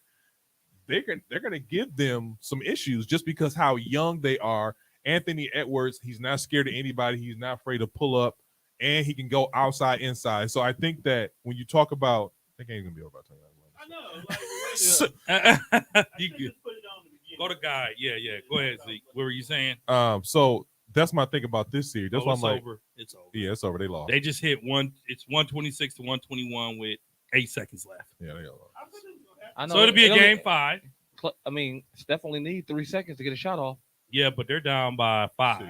They're going to give them some issues just because how young they are. Anthony Edwards, he's not scared of anybody. He's not afraid to pull up, and he can go outside, inside. So I think that when you talk about, I think it ain't going to be over. I know. Like, So, You good. just put it on the beginning. Go to guy. Yeah. Go ahead, Zeke. What were you saying? so that's my thing about this series. That's why I'm it's like, over. It's over. yeah, it's over. They lost. They just hit one. It's 126 to 121 with 8 seconds left. Yeah, they lost. I thought it was gonna happen. I know. So it'll be a it only- game 5. I mean, Steph only need 3 seconds to get a shot off. Yeah, but they're down by 5.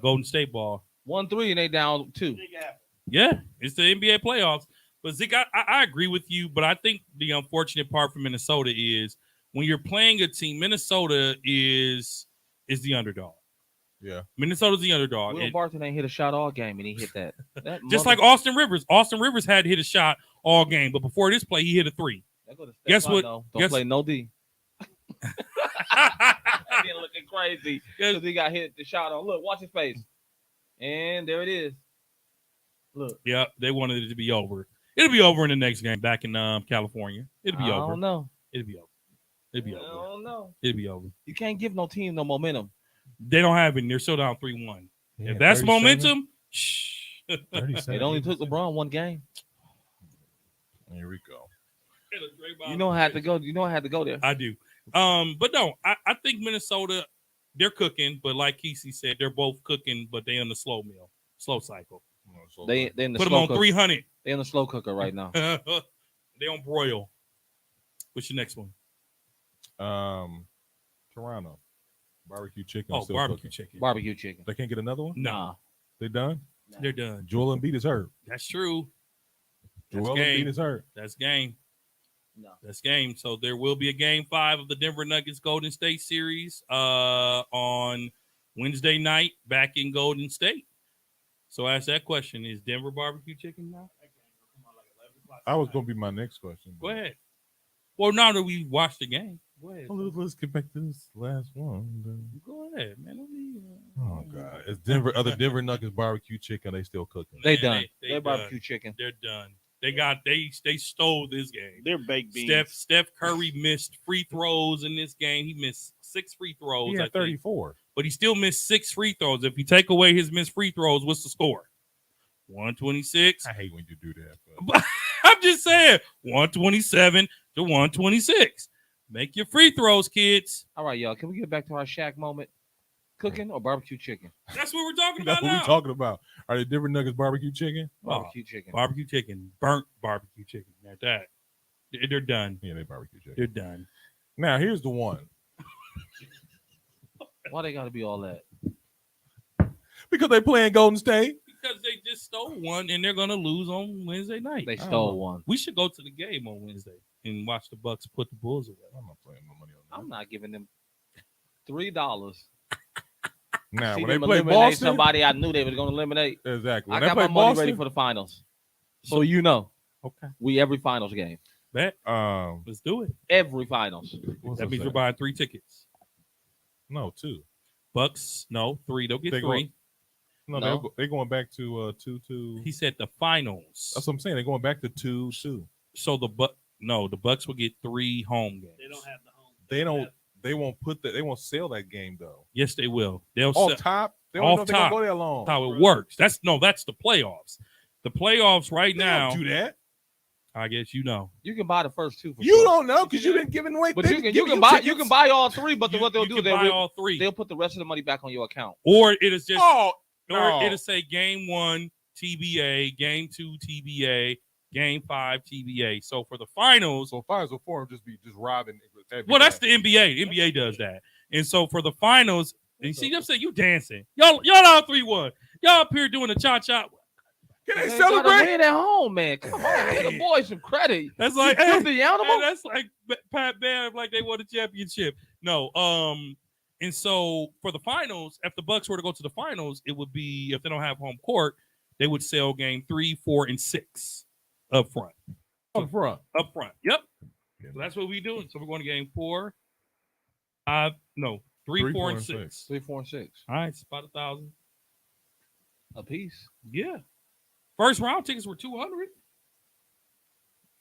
Golden State ball. 1-3 and they down 2. Make it happen. Yeah, it's the NBA playoffs. But Zeke, I agree with you, but I think the unfortunate part for Minnesota is when you're playing a team, Minnesota is the underdog. Yeah. Minnesota's the underdog. Will And Barton ain't hit a shot all game, and he hit that. just like Austin Rivers. Austin Rivers had hit a shot all game, but before this play, he hit a 3. Guess what? Don't Guess- play no D. That been looking crazy because he got hit the shot on. Look, watch his face, and there it is. Look, Yeah, they wanted it to be over. It'll be over in the next game back in California. It'll be I over. don't know. It'll be over. It'll be I over. don't know. It'll be over. You can't give no team no momentum. They don't have it. And they're still down 3-1. Yeah, If that's 37, momentum, shh. 37. It only took LeBron one game. Here we go. You know I had to go. You know I had to go there. I do. But no, I think Minnesota, they're cooking, but like Kesey said, they're both cooking, but they on the slow cycle. They in the Put them slow on cooker. 300. They in the slow cooker right now. They on broil. What's your next one? Toronto barbecue chicken. Oh, still barbecue cooking. chicken. Barbecue chicken. They can't get another one. No, They done. they're done. Joel Embiid is hurt. That's true. That's Joel game. Embiid is hurt. That's game. No. That's game. So there will be a game 5 of the Denver Nuggets Golden State series on Wednesday night back in Golden State. So ask that question: is Denver barbecue chicken now? I was going to be my next question. Go ahead. Well, now that we watched the game, go ahead. Well, let's get back to this last one. Go ahead, man. Don't be, Oh God, it's Denver. Other Denver Nuggets barbecue chicken. They still cooking. They Man, done. they They're done. barbecue chicken. They're done. They stole this game. They're baked beans. Steph Curry missed free throws in this game. He missed 6 free throws. He I had think. 34. But he still missed 6 free throws. If you take away his missed free throws, what's the score? 126. I hate when you do that. But I'm just saying 127 to 126. Make your free throws, kids. All right, y'all. Can we get back to our Shaq moment? Cooking or barbecue chicken? That's what we're talking that's about what now. we're talking about. Are they Denver Nuggets barbecue chicken? Oh, Barbecue chicken. barbecue chicken, burnt barbecue chicken. At that, they're done. Yeah, they barbecue chicken. They're done. Now here's the one Why they gotta be all that? because they playing Golden State. Because they just stole one and they're gonna lose on Wednesday night. They know. stole one. We should go to the game on Wednesday and watch the Bucks put the Bulls away. I'm not playing no money on I'm not giving them $3. that. Now See when they them play eliminate Boston, somebody I knew they was gonna eliminate. exactly. When I they got play my money Boston, ready for the finals. So you know, Okay, we every finals game. bet. um, Let's do it. Every finals. what's That I means say? we're buying 3 tickets. No, 2. Bucks, no, 3. They'll get They 3. No, No. they're going back to 2-2. He said the finals. That's what I'm saying. They're going back to 2-2. So No, the Bucks will get 3 home games. They don't have the home. They don't. They won't put that. They won't sell that game though. Yes, they will. They'll Off sell. top. They don't Off know if they're gonna top. go that long. That's how it works. That's the playoffs. The playoffs right They now. don't do that. I guess you know. You can buy the first 2 for You sure. don't know because you've been giving away. But they you can give buy tickets. all 3. But what they'll do, can they'll buy all 3, they'll put the rest of the money back on your account. or it is just, Oh or no. it'll say game 1 TBA, game 2 TBA, game 5 TBA. So for the finals, So Final Four just be just robbing. well, that's the NBA. The NBA does that, and so for the finals, and you see them say you dancing, y'all all 3-1, y'all up here doing the cha cha. Can they They gotta celebrate? win at home, man. Come on, give the boys some credit. That's like, You hey, filthy animal. hey, that's like Pat Bev, like they won a championship. No, and so for the finals, if the Bucks were to go to the finals, it would be, if they don't have home court, they would sell game 3, 4, and 6 up front. Up front. Up front. Yep. So that's what we're doing. So we're going to game 4, 5, no, 3, 4, and 6. 3, 4, and 6 All right, it's about 1,000 a piece. Yeah. First round tickets were 200.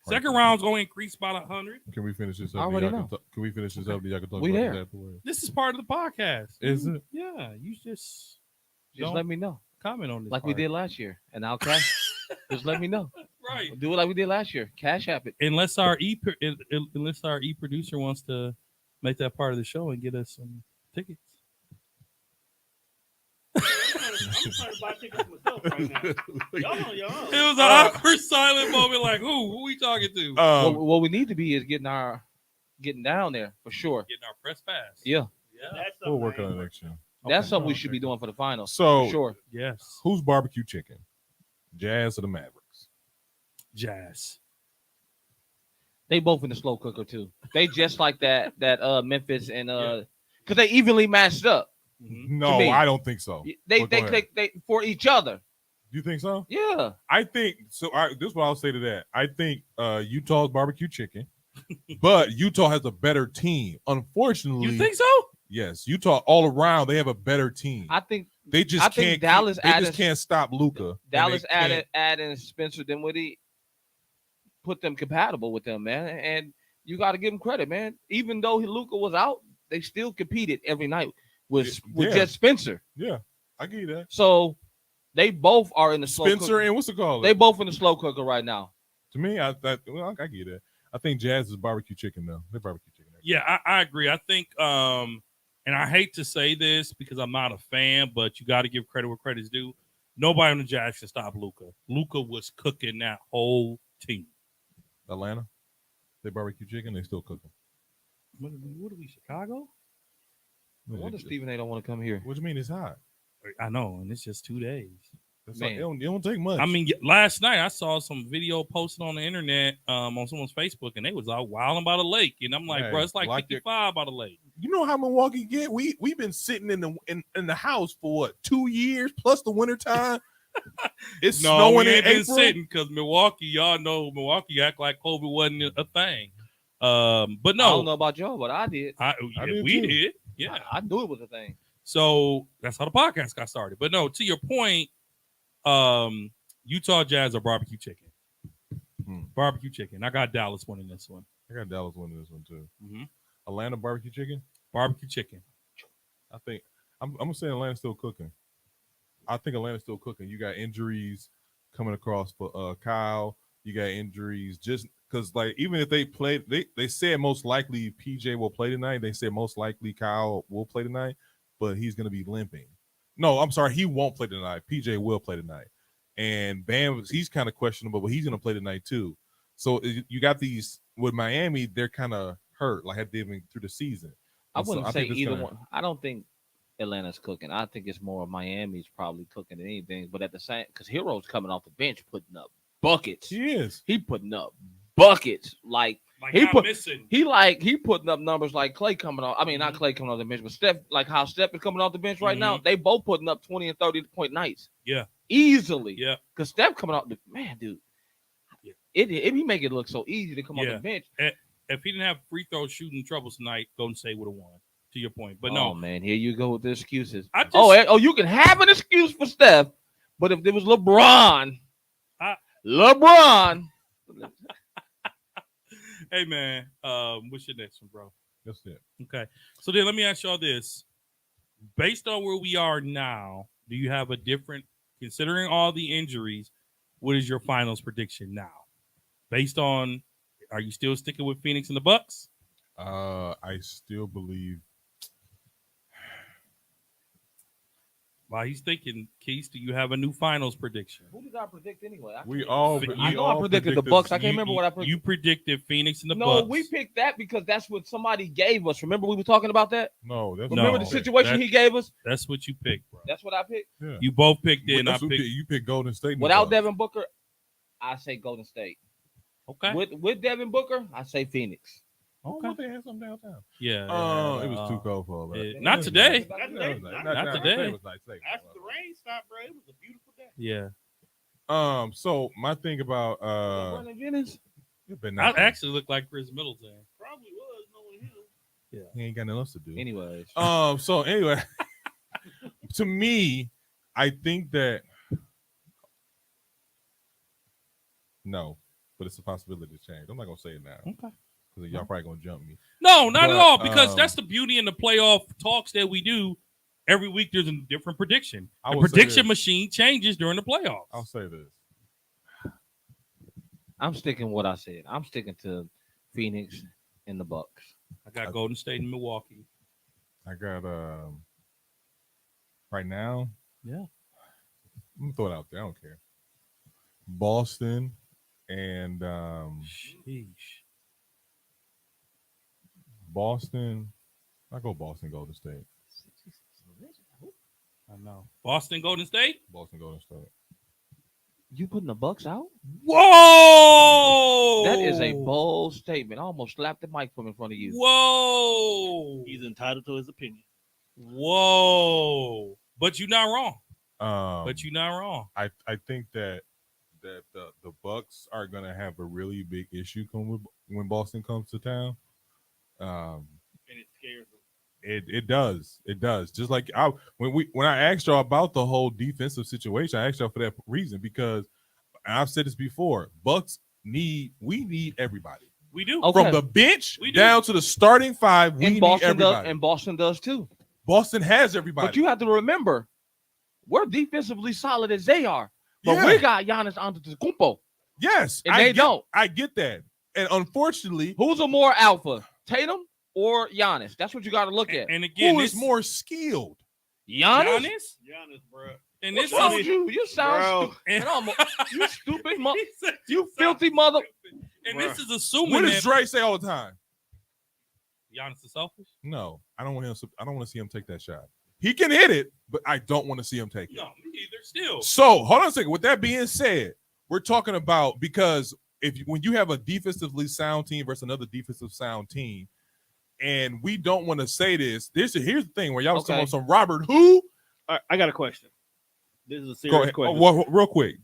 Second round's going to increase about 100. Can we finish this up? I already Y'all know. Can we finish this up? Y'all can talk We about there. this afterwards. This is part of the podcast. Is it? Yeah. You just Just let me know, comment on this. like we part. did last year, and I'll cash. Just let me know. Right. Do it like we did last year. Cash app it. Unless our unless our producer wants to make that part of the show and get us some tickets. I'm trying to buy tickets myself right now. Y'all on your own. It was an awkward silent moment. Like, who we talking to? What we need to be is getting down there for sure. Getting our press pass. Yeah, Yeah. That's We'll something work I on ain't it next year. that's Okay. something we should be doing for the finals. So, For sure. Yes. who's barbecue chicken? Jazz or the Mavericks? Jazz. They both in the slow cooker too. They just like that Memphis and because they evenly matched up. Mhm. No, me. I don't think so. They But go ahead. they for each other. You think so? Yeah. I think so. This is what I'll say to that. I think Utah's barbecue chicken, but Utah has a better team. Unfortunately, You think so? yes, Utah all around they have a better team. I think They just I think can't. Dallas they added- just can't stop Luca. Dallas adding Spencer Dinwiddie put them compatible with them, man. And you got to give them credit, man. Even though Luka was out, they still competed every night with Yeah. just Spencer. Yeah, I give you that. So they both are in the slow Spencer cooker. and what's it called? They both in the slow cooker right now. To me, I give you that. I think Jazz is barbecue chicken though. They're barbecue chicken. Yeah, I agree. I think, and I hate to say this because I'm not a fan, but you got to give credit where credit's due. Nobody on the Jazz can stop Luka. Luka was cooking that whole team. Atlanta, they barbecue chicken. They still cooking. What are we, Chicago? I wonder if Stephen A. don't want to come here. What do you mean it's hot? I know, and it's just 2 days. That's Man. it don't take much. I mean, last night I saw some video posted on the internet, on someone's Facebook, and they was out wilding by the lake, and I'm like, Hey, bro, it's like like 55 by the lake. you know how Milwaukee get? We've been sitting in the house for what 2 years plus the winter time. It's No, snowing we in ain't been April. sitting because Milwaukee, y'all know Milwaukee act like COVID wasn't a thing. But I don't no, know about y'all, but I did. did we too. did. Yeah. I knew it was a thing. So that's how the podcast got started. But no, to your point, Utah Jazz are barbecue chicken. Barbecue chicken. I got Dallas winning this one. I got Dallas winning this one too. Mm-hmm. Atlanta barbecue chicken. Barbecue chicken. I think I'm gonna say Atlanta's still cooking. I think Atlanta's still cooking. You got injuries coming across for Kyle. You got injuries just because, like, even if they played, they said most likely PJ will play tonight. They said most likely Kyle will play tonight, but he's gonna be limping. No, I'm sorry, he won't play tonight. PJ will play tonight, and Bam, he's kind of questionable, but he's gonna play tonight too. So you got these with Miami. They're kind of hurt, like had been through the season. I And so wouldn't say think it's either gonna- one. I don't think Atlanta's cooking. I think it's more of Miami's probably cooking than anything. But at the same, because Hero's coming off the bench putting up buckets. He is. He putting up buckets like Like He not put- missing. he putting up numbers like Clay coming off. I mean, not Mhm. Clay coming off the bench, but Steph, like how Steph is coming off the bench right now. They both putting up 20 and 30-point nights. Yeah. Easily. Yeah. Because Steph coming off the man, dude. Yeah. It he make it look so easy to come off Yeah. the bench. If he didn't have free throw shooting troubles tonight, Golden State would have won. To your point, but Oh no, man, here you go with the excuses. I just You can have an excuse for Steph, but if there was LeBron, I- LeBron, Hey man, what's your next one, bro? That's it. Okay. So then let me ask y'all this. Based on where we are now, do you have a different, considering all the injuries, what is your finals prediction now? Based on, are you still sticking with Phoenix and the Bucks? I still believe. While he's thinking, Keith, do you have a new finals prediction? Who did I predict anyway? We all. I know I predicted the Bucks. I can't remember what I predicted. You predicted Phoenix and the No, Bucks. we picked that because that's what somebody gave us. Remember we were talking about that? No, that's Remember No, the situation that- he gave us? That's what you picked, bro. That's what I picked. Yeah. You both picked it, and I That's what picked. you picked Golden State. and the Without Bucks. Devin Booker, I say Golden State. Okay. With Devin Booker, I say Phoenix. Oh, well, they had some downtown. Yeah. It was too cold for all that. yeah. Not today. Not Yeah, it today. was nice. Not today. It was nice. Today. After the rain stopped, bro, it was a beautiful day. Yeah. So my thing about Brandon Jennings? it been I nothing. actually look like Chris Middleton. Probably was knowing him. He ain't got nothing else to do. Anyways. So anyway, to me, I think that no, but it's a possibility to change. I'm not gonna say it now Okay. because y'all probably gonna jump me. No, not at But, all. Because that's the beauty in the playoff talks that we do. Every week there's a different prediction. I The will say prediction this. machine changes during the playoffs. I'll say this. I'm sticking what I said. I'm sticking to Phoenix and the Bucks. I got Golden State and Milwaukee. I got right now. Yeah. I'm gonna throw it out there. I don't care. Boston and Sheesh. Boston. I go Boston, Golden State. I know. Boston, Golden State. Boston, Golden State. You putting the Bucks out? Whoa! That is a bold statement. I almost slapped the mic from in front of you. Whoa! He's entitled to his opinion. Whoa! But you're not wrong. But You're not wrong. I think that the Bucks are gonna have a really big issue when Boston comes to town. And it scares him. It does. Just like when I asked y'all about the whole defensive situation, I asked y'all for that reason because I've said this before. We need everybody We do. Okay. from the bench We do. down to the starting five. We and need Boston does, everybody. and Boston does too. Boston has everybody. But you have to remember, we're defensively solid as they are. But Yeah. we got Giannis Antetokounmpo, yes, and they don't. I get that, and unfortunately, Who's a more alpha, Tatum or Giannis? That's what you got to look at. And again, who is this- more skilled? Giannis? Giannis, bro. And What's this wrong is with you? You sound Bro. stupid. and, And you stupid mother. He said You sound filthy mother. stupid. And Bruh. this is assuming What that does Dre say all the time? Giannis is selfish. No, I don't want him. I don't want to see him take that shot. He can hit it, but I don't want to see him take it. No, me either. Still, So hold on a second. With that being said, we're talking about because when you have a defensively sound team versus another defensive sound team, and we don't want to say this. Here's the thing where y'all was talking Okay. about some Robert who. All right, I got a question. This is a Go serious ahead. question. Well, real quick.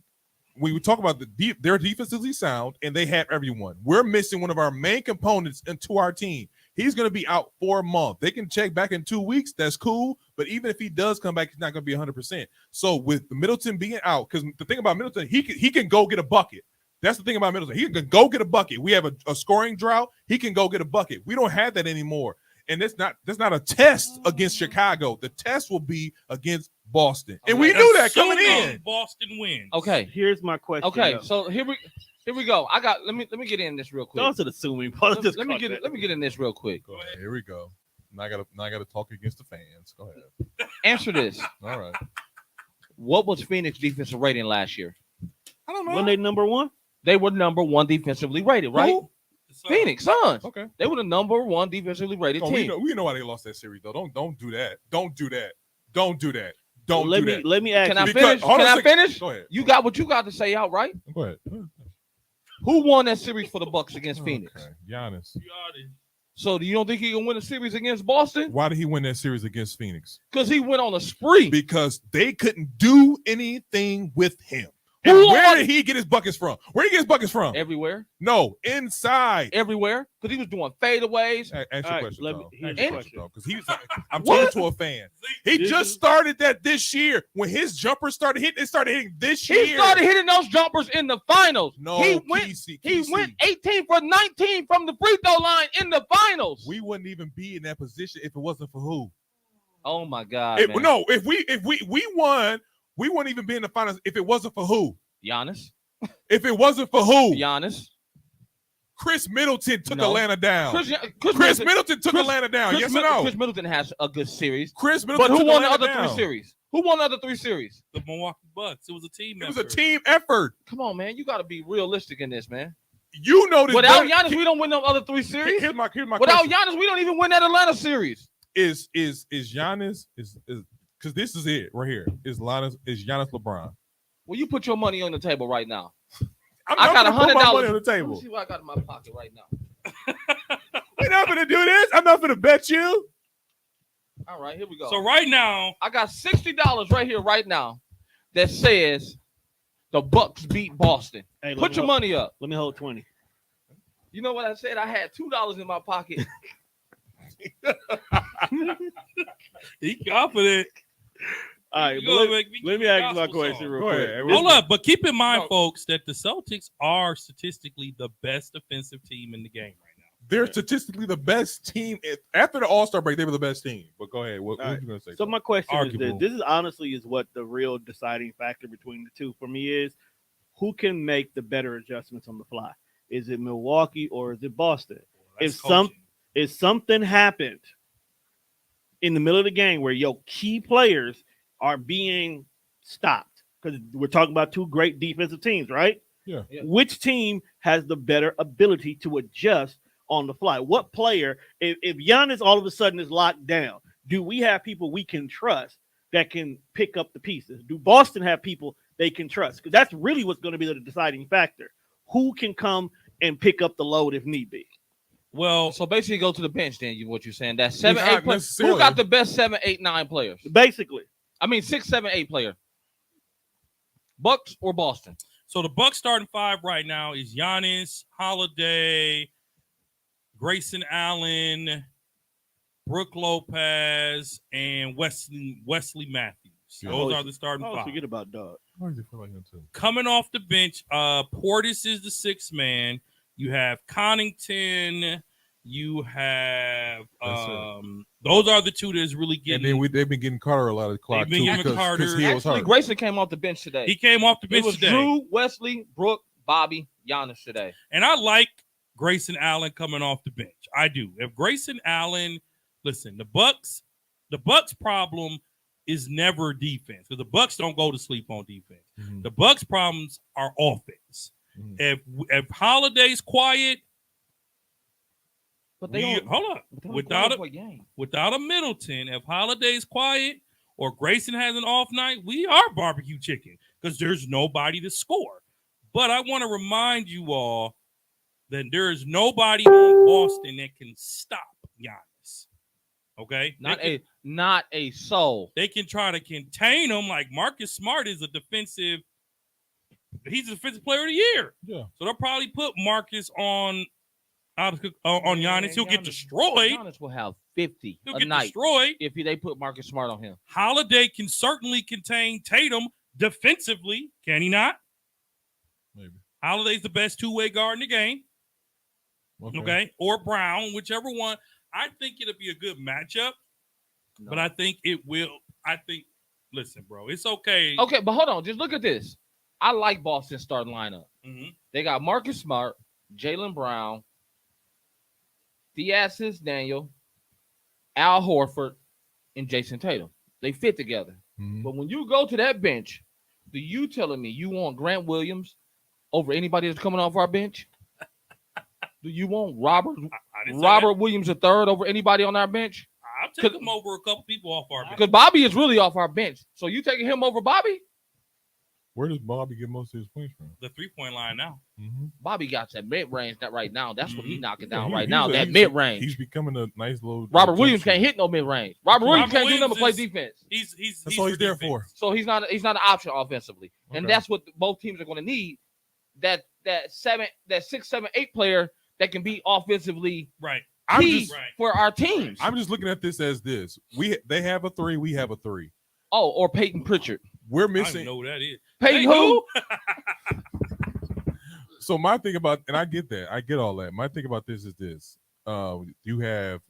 We would talk about they're defensively sound and they have everyone. We're missing one of our main components into our team. He's going to be out for a month. They can check back in 2 weeks. That's cool. But even if he does come back, he's not going to be 100%. So with Middleton being out, because the thing about Middleton, he can go get a bucket. That's the thing about Middleton. He can go get a bucket. We have a scoring drought. He can go get a bucket. We don't have that anymore. And that's not a test against Chicago. The test will be against Boston. And we knew that coming Assuming in. Boston wins. Okay. Here's my question. Okay. though. So here we go. Let me get in this real quick. Don't assuming. Let Let me get in this real quick. Go ahead. Here we go. Now I gotta talk against the fans. Go ahead. Answer this. All right. What was Phoenix defensive rating last year? I don't know. When they number one? They were number one defensively rated, right? Who? So, Phoenix Suns. Okay. They were the number one defensively rated Oh, team. we know why they lost that series though. Don't do that. Don't do that. Don't do that. Don't let do me that. let me ask Can you. I Because- finish? hold Can on a I second. finish? Go ahead. You got what you got to say out, right? Go ahead. Who won that series for the Bucks against Phoenix? Okay. Giannis. you already- So do you don't think he can win a series against Boston? Why did he win that series against Phoenix? Because he went on a spree. Because they couldn't do anything with him. And Who where on- did he get his buckets from? Where did he get his buckets from? Everywhere, No, inside. everywhere, because he was doing fadeaways. Ask your All right, question, let me- Tom. here's Ask the your question. question, because he was. I'm What? talking to a fan. He This just is- started that this year when his jumpers started hitting. It started hitting this year. He started hitting those jumpers in the finals. No, he went. Kesey, He Kesey. went 18 for 19 from the free throw line in the finals. We wouldn't even be in that position if it wasn't for who. Oh my God, If, man. no, if we won, we wouldn't even be in the finals if it wasn't for who. Giannis. If it wasn't for who, Giannis. Chris Middleton took No. Atlanta down. Chris Middleton took Chris- Atlanta down. Chris Yes Mid- or no? Chris Middleton has a good series. Chris Middleton But who took won the Atlanta other down. three series? Who won the other three series? The Milwaukee Bucks. It was a team. It was a effort. team effort. Come on, man. You got to be realistic in this, man. You know this. Without better- Giannis, we don't win them other three series. Here's my Without question. Giannis, we don't even win that Atlanta series. Is Giannis is because this is it right here. Is Giannis LeBron? Well, you put your money on the table right now. I'm I not got gonna put my $100 money on the Let me table. see what I got in my pocket right now. We're not gonna do this. I'm not gonna bet you. All right, here we go. So right now, I got $60 right here, right now, that says the Bucks beat Boston. Hey, let Put me your hold- money up. Let me hold 20. You know what I said? I had $2 in my pocket. he confident. All right, You but gonna make me let give me you a ask my gospel question song. real Go quick. ahead. Hold up, but keep in mind, No. folks, that the Celtics are statistically the best defensive team in the game right now. They're statistically the best team. After the All-Star break, they were the best team. But go ahead. What All were right. you gonna say? So my question is Arguable. this is honestly is what the real deciding factor between the two for me is who can make the better adjustments on the fly? Is it Milwaukee or is it Boston? That's If some- coaching. If something happened in the middle of the game where your key players are being stopped, because we're talking about two great defensive teams, right? Yeah. Yeah. Which team has the better ability to adjust on the fly? What player, if Giannis all of a sudden is locked down, do we have people we can trust that can pick up the pieces? Do Boston have people they can trust? Because that's really what's going to be the deciding factor. Who can come and pick up the load if need be? Well, So basically, go to the bench. Then what you're saying? That He's 7, not 8 players. necessarily. Who got the best 7, 8, 9 players? Basically, I mean, 6, 7, 8 player. Bucks or Boston? so the Bucks starting five right now is Giannis, Holiday, Grayson Allen, Brooke Lopez, and Wesley Matthews. Yeah. Those are the starting oh, five. forget about Doug. Why does it feel like him too? Coming off the bench, Portis is the sixth man. You have Connington. You have That's it. those are the two that's really And getting. then they've been getting Carter a lot of the clock They've been too giving because Carter- Hill was Actually, hurt. Grayson came off the bench today. he came off the It bench was today. Drew, Wesley, Brooke, Bobby, Giannis today. And I like Grayson Allen coming off the bench. I do. If Grayson Allen, listen, the Bucks problem is never defense because the Bucks don't go to sleep on defense. Mhm. The Bucks problems are offense. Mhm. If Holiday's quiet, But we, they don't. hold up. but they don't Without go a for game. without a Middleton, if Holiday's quiet or Grayson has an off night, we are barbecue chicken because there's nobody to score. But I want to remind you all that there is nobody on Boston that can stop Giannis. Okay, Not a soul. they can try to contain him. Like Marcus Smart is a defensive. He's a defensive player of the year. Yeah. So they'll probably put Marcus on Giannis. He'll get Giannis- destroyed. Giannis will have 50 He'll a get night destroyed. if they put Marcus Smart on him. Holiday can certainly contain Tatum defensively. Can he not? Maybe. Holiday's the best two-way guard in the game. Okay. Or Brown, whichever one. I think it'll be a good matchup, No. but I think it will. Listen, bro, it's okay. Okay, but hold on. Just look at this. I like Boston's starting lineup. Mhm. They got Marcus Smart, Jaylen Brown, Theasis Daniel, Al Horford, and Jason Tatum. They fit together. Mhm. But when you go to that bench, do you telling me you want Grant Williams over anybody that's coming off our bench? Do you want Robert I didn't say Robert Williams III over anybody on our bench? that. I'll take him over a couple people off our bench. Because Bobby is really off our bench. So you taking him over Bobby? Where does Bobby get most of his points from? The 3-point line now. Mm-hmm. Bobby got that mid range that right now. That's what he's knocking down Yeah, right he's now. a- That he's- mid range. He's becoming a nice little. Robert Williams jump can't shooter. hit no mid range. Robert Williams Robert can't do nothing but play Williams is- defense. He's That's all he's there for. So he's not an option offensively. and Okay. that's what both teams are going to need. That 6, 7, 8 player that can be offensively Right. I'm key just Right. for our teams. I'm just looking at this as this. They have a 3, we have a 3. Oh, or Peyton Pritchard. We're I don't missing. know who that is. Peyton Hey, who? So my thing about, and I get that, I get all that. My thing about this is this: you have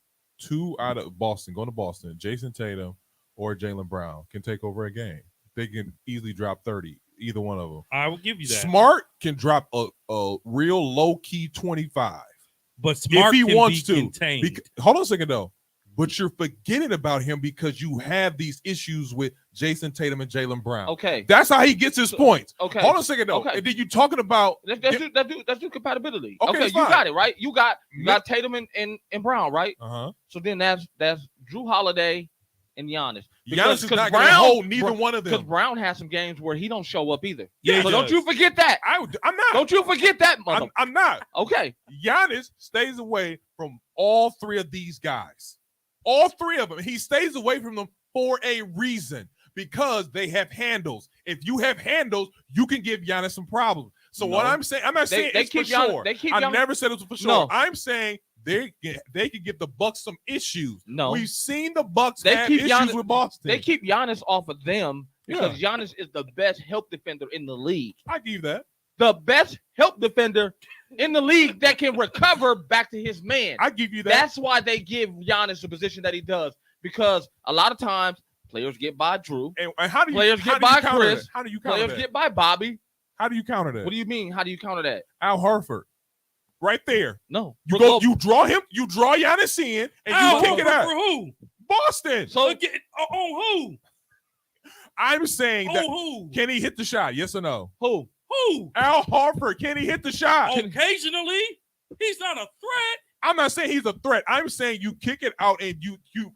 2 out of Boston going to Boston. Jason Tatum or Jaylen Brown can take over a game. They can easily drop 30. Either one of them. I will give you that. Smart can drop a real low key 25 but Smart if he can wants be to. contained. Hold on a second though. But you're forgetting about him because you have these issues with Jason Tatum and Jaylen Brown. Okay. That's how he gets his points. Okay. Hold on a second though. Okay. And then you talking about Let's do compatibility. Okay, Okay, it's you fine. got it right. You got Tatum and Brown, right? uh-huh. So then that's Drew Holiday and Giannis. Giannis is not going to hold neither one of Because them. Brown has some games where he don't show up either. Yeah, he so don't does. you forget that. I'm not. Don't you forget that, mother. I'm not. Okay. Giannis stays away from all 3 of these guys. All 3 of them. He stays away from them for a reason because they have handles. If you have handles, you can give Giannis some problems. So what No. I'm saying, I'm not saying They it's for keep Giannis- sure. they keep I Giannis- never said it was for sure. No. I'm saying they can give the Bucks some issues. No. We've seen the Bucks They have keep issues Giannis- with Boston. They keep Giannis off of them because Giannis is the best help defender in the league. I give you that. The best help defender in the league that can recover back to his man. I give you that. That's why they give Giannis the position that he does. Because a lot of times players get by Drew, and how do you players how get do you by counter Chris, that? How do you counter players that? get by Bobby. How do you counter that? What do you mean? How do you counter that? Al Horford, right there. No. You Brook go, Lopez. you draw him, you draw Giannis in, and Al you kick it Horford out. for who? Boston. So Look at on I'm saying who? that On who? can he hit the shot? Yes or no? who? Who? Al Horford, can he hit the shot? Occasionally, he's not a threat. I'm not saying he's a threat. I'm saying you kick it out and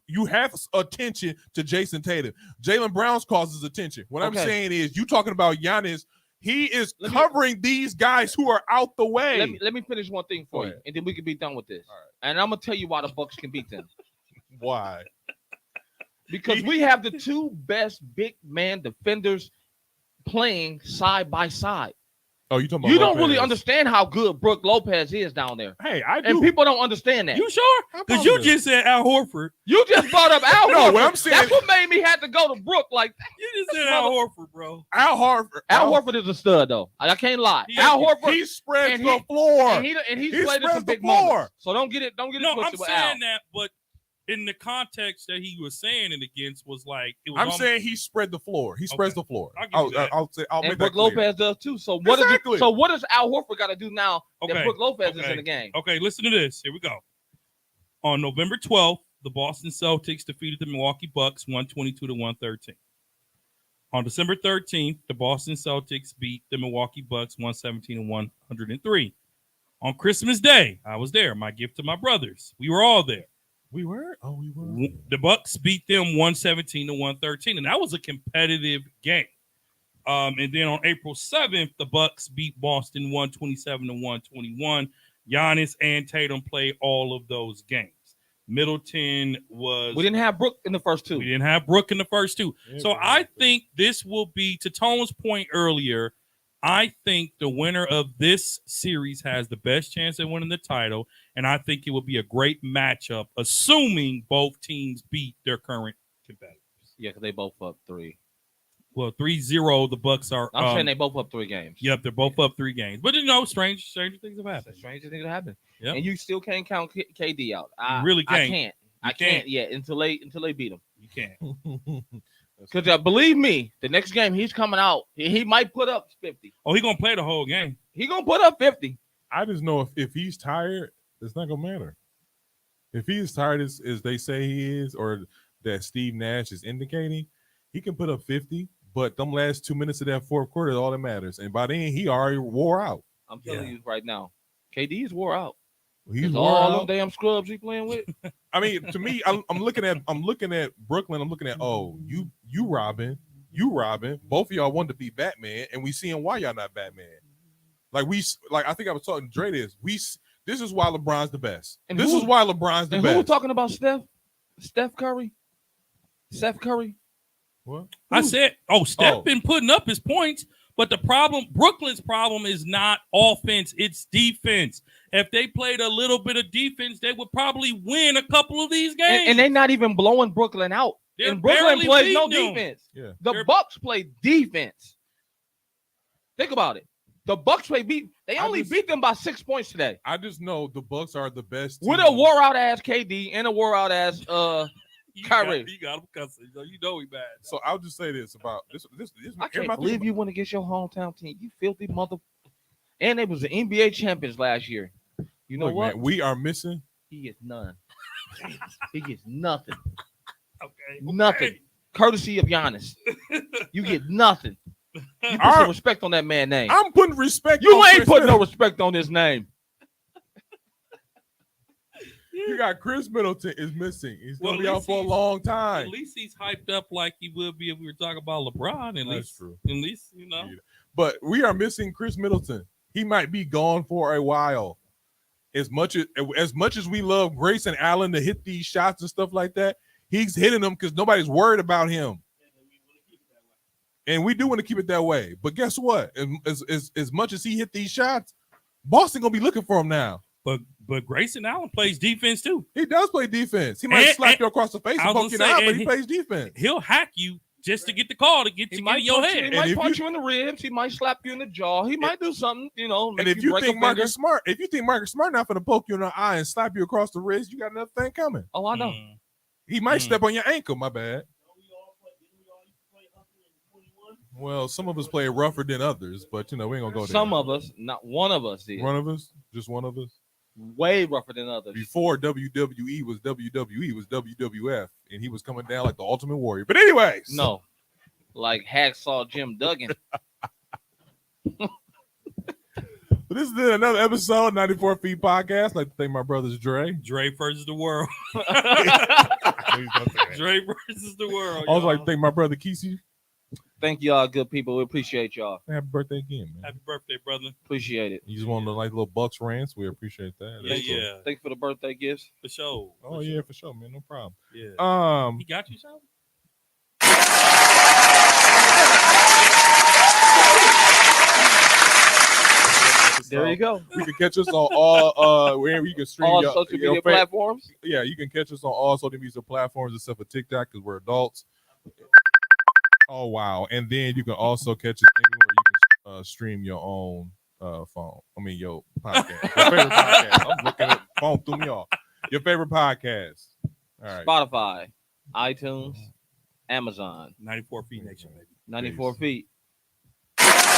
you have attention to Jason Tatum. Jaylen Brown's causes attention. What I'm Okay. saying is you talking about Giannis. He is Let me- covering these guys who are out the way. Let me finish one thing for Go you, ahead. and then we can be done with this. All right. And I'm gonna tell you why the Bucks can beat them. Why? Because we have the 2 best big man defenders playing side by side. Oh, you talking about You don't really Lopez. understand how good Brook Lopez is down there. Hey, I do. And people don't understand that. You sure? How Because about you this? just said Al Horford. You just brought up Al No, Horford. what I'm saying- That's what made me have to go to Brook. Like You just said Al Horford, bro. Al Horford. Al Horford is a stud, though. I can't lie. Yeah, Al Horford, He spreads and the he- floor. and he's he played in spreads some the big floor. moments. So don't get it No, I'm twisted with Al. saying that, but in the context that he was saying it against was like it was I'm almost- saying he spread the floor. He spreads the floor. I'll give you that. I'll say I'll And make that Brook clear. Lopez does too. So what Exactly. what does Al Horford got to do now that Okay, Brook Lopez is okay. in the game? Okay, listen to this. Here we go. On November 12th, the Boston Celtics defeated the Milwaukee Bucks 122 to 113. On December 13th, the Boston Celtics beat the Milwaukee Bucks 117 to 103. On Christmas Day, I was there. My gift to my brothers. We were all there. We were. Oh, we were. The Bucks beat them 117 to 113, and that was a competitive game. And then on April 7th, the Bucks beat Boston 127 to 121. Giannis and Tatum played all of those games. Middleton was. We didn't have Brook in the first 2. We didn't have Brook in the first 2. Yeah, So we I did. think this will be, to Tone's point earlier, I think the winner of this series has the best chance at winning the title, and I think it will be a great matchup, assuming both teams beat their current competitors. Yeah, because they both up 3. Well, 3-0, the Bucks are. I'm saying they both up 3 games. Yep, they're both up 3 games. But stranger things have That's happened. the strangest thing that happened. Yep. And you still can't count KD out. I really I can't. can't. You I can't yet until they beat him. You can't. Because believe me, the next game he's coming out, he might put up 50. Oh, he's gonna play the whole game. He gonna put up 50. I just know if he's tired, it's not gonna matter. If he's tired as they say he is, or that Steve Nash is indicating, he can put up 50. But them last 2 minutes of that fourth quarter is all that matters. And by then he already wore out. I'm telling Yeah. you right now, KD is wore out. He's It's wore all out. them damn scrubs he playing with. I mean, to me, I'm looking at Brooklyn. I'm looking at you Robin, both of y'all wanted to be Batman, and we seeing why y'all not Batman. I think I was talking to Dre this. This is why LeBron's the best. And This who- is why LeBron's the And who best. talking about Steph Curry? Steph Curry? What? I said, Steph Oh. been putting up his points, But the problem, Brooklyn's problem is not offense, it's defense. If they played a little bit of defense, they would probably win a couple of these games. And they're not even blowing Brooklyn out. They're And Brooklyn barely plays no beating them. defense. Yeah. The They're- Bucks play defense. Think about it. The Bucks play beat. They I only just- beat them by 6 points today. I just know the Bucks are the best With team. a wore out ass KD and a wore out ass You Kyrie. got him cussing, so you know he bad. So I'll just say this about this. I can't believe you went against your hometown team. You filthy mother. And they was the NBA champions last year. You know Look, what? man, we are missing. He gets none. He gets nothing. Okay. Nothing. Courtesy of Giannis. You get nothing. You put All some right. respect on that man's name. I'm putting respect. You on ain't Chris putting no Middleton. respect on his name. You got Chris Middleton is missing. He's Well, gonna at be out least for a he's- long At time. least he's hyped up like he would be if we were talking about LeBron. At That's least, true. At least, you know. Yeah. But we are missing Chris Middleton. He might be gone for a while. As much as we love Grayson Allen to hit these shots and stuff like that, he's hitting them because nobody's worried about him. And we do want to keep it that way. But guess what? As much as he hit these shots, Boston gonna be looking for him now. But Grayson Allen plays defense too. He does play defense. He might And- slap and- you across the face I and was poke you gonna say, out, but and he he- plays defense. He'll hack you just to get the call to get He in might your punch you, head. he might if punch you- you in the ribs. He might slap you in the jaw. He might do something, make And if you break think a finger. Marcus Smart, not gonna poke you in the eye and slap you across the wrist, you got another thing coming. Oh, I know. Mm. He might Mm. step on your ankle. My bad. Well, some of us play rougher than others, but we ain't gonna go there. Some of us, not one of us did. One of us, just one of us. Way rougher than others. Before WWE was WWE was WWF, and he was coming down like the Ultimate Warrior. But anyways, No. Like Hacksaw Jim Duggan. But this is another episode, 94 Feet Podcast. I'd like to thank my brothers Dre. Dre versus the world. Please don't say that. Dre versus the world. I also like y'all. to thank my brother Kesey. Thank y'all, good people. We appreciate y'all. Happy birthday again, man. Happy birthday, brother. Appreciate it. You just want to like little Bucks rants. We appreciate that. Yeah, That's cool. yeah. Thank you for the birthday gifts. For sure. Oh yeah, for sure, man. No problem. Yeah. He got you something? There you go. You can catch us on all wherever you can stream All your, social your media fa- platforms. Yeah, you can catch us on all social media platforms except for TikTok because we're adults. Oh wow! And then you can also catch us anywhere you can stream your own phone. I mean your podcast. Your favorite podcast. I'm looking at the phone threw me off. Your favorite podcast. All right. Spotify, iTunes, Amazon. 94 Feet Nation, baby. 94 feet.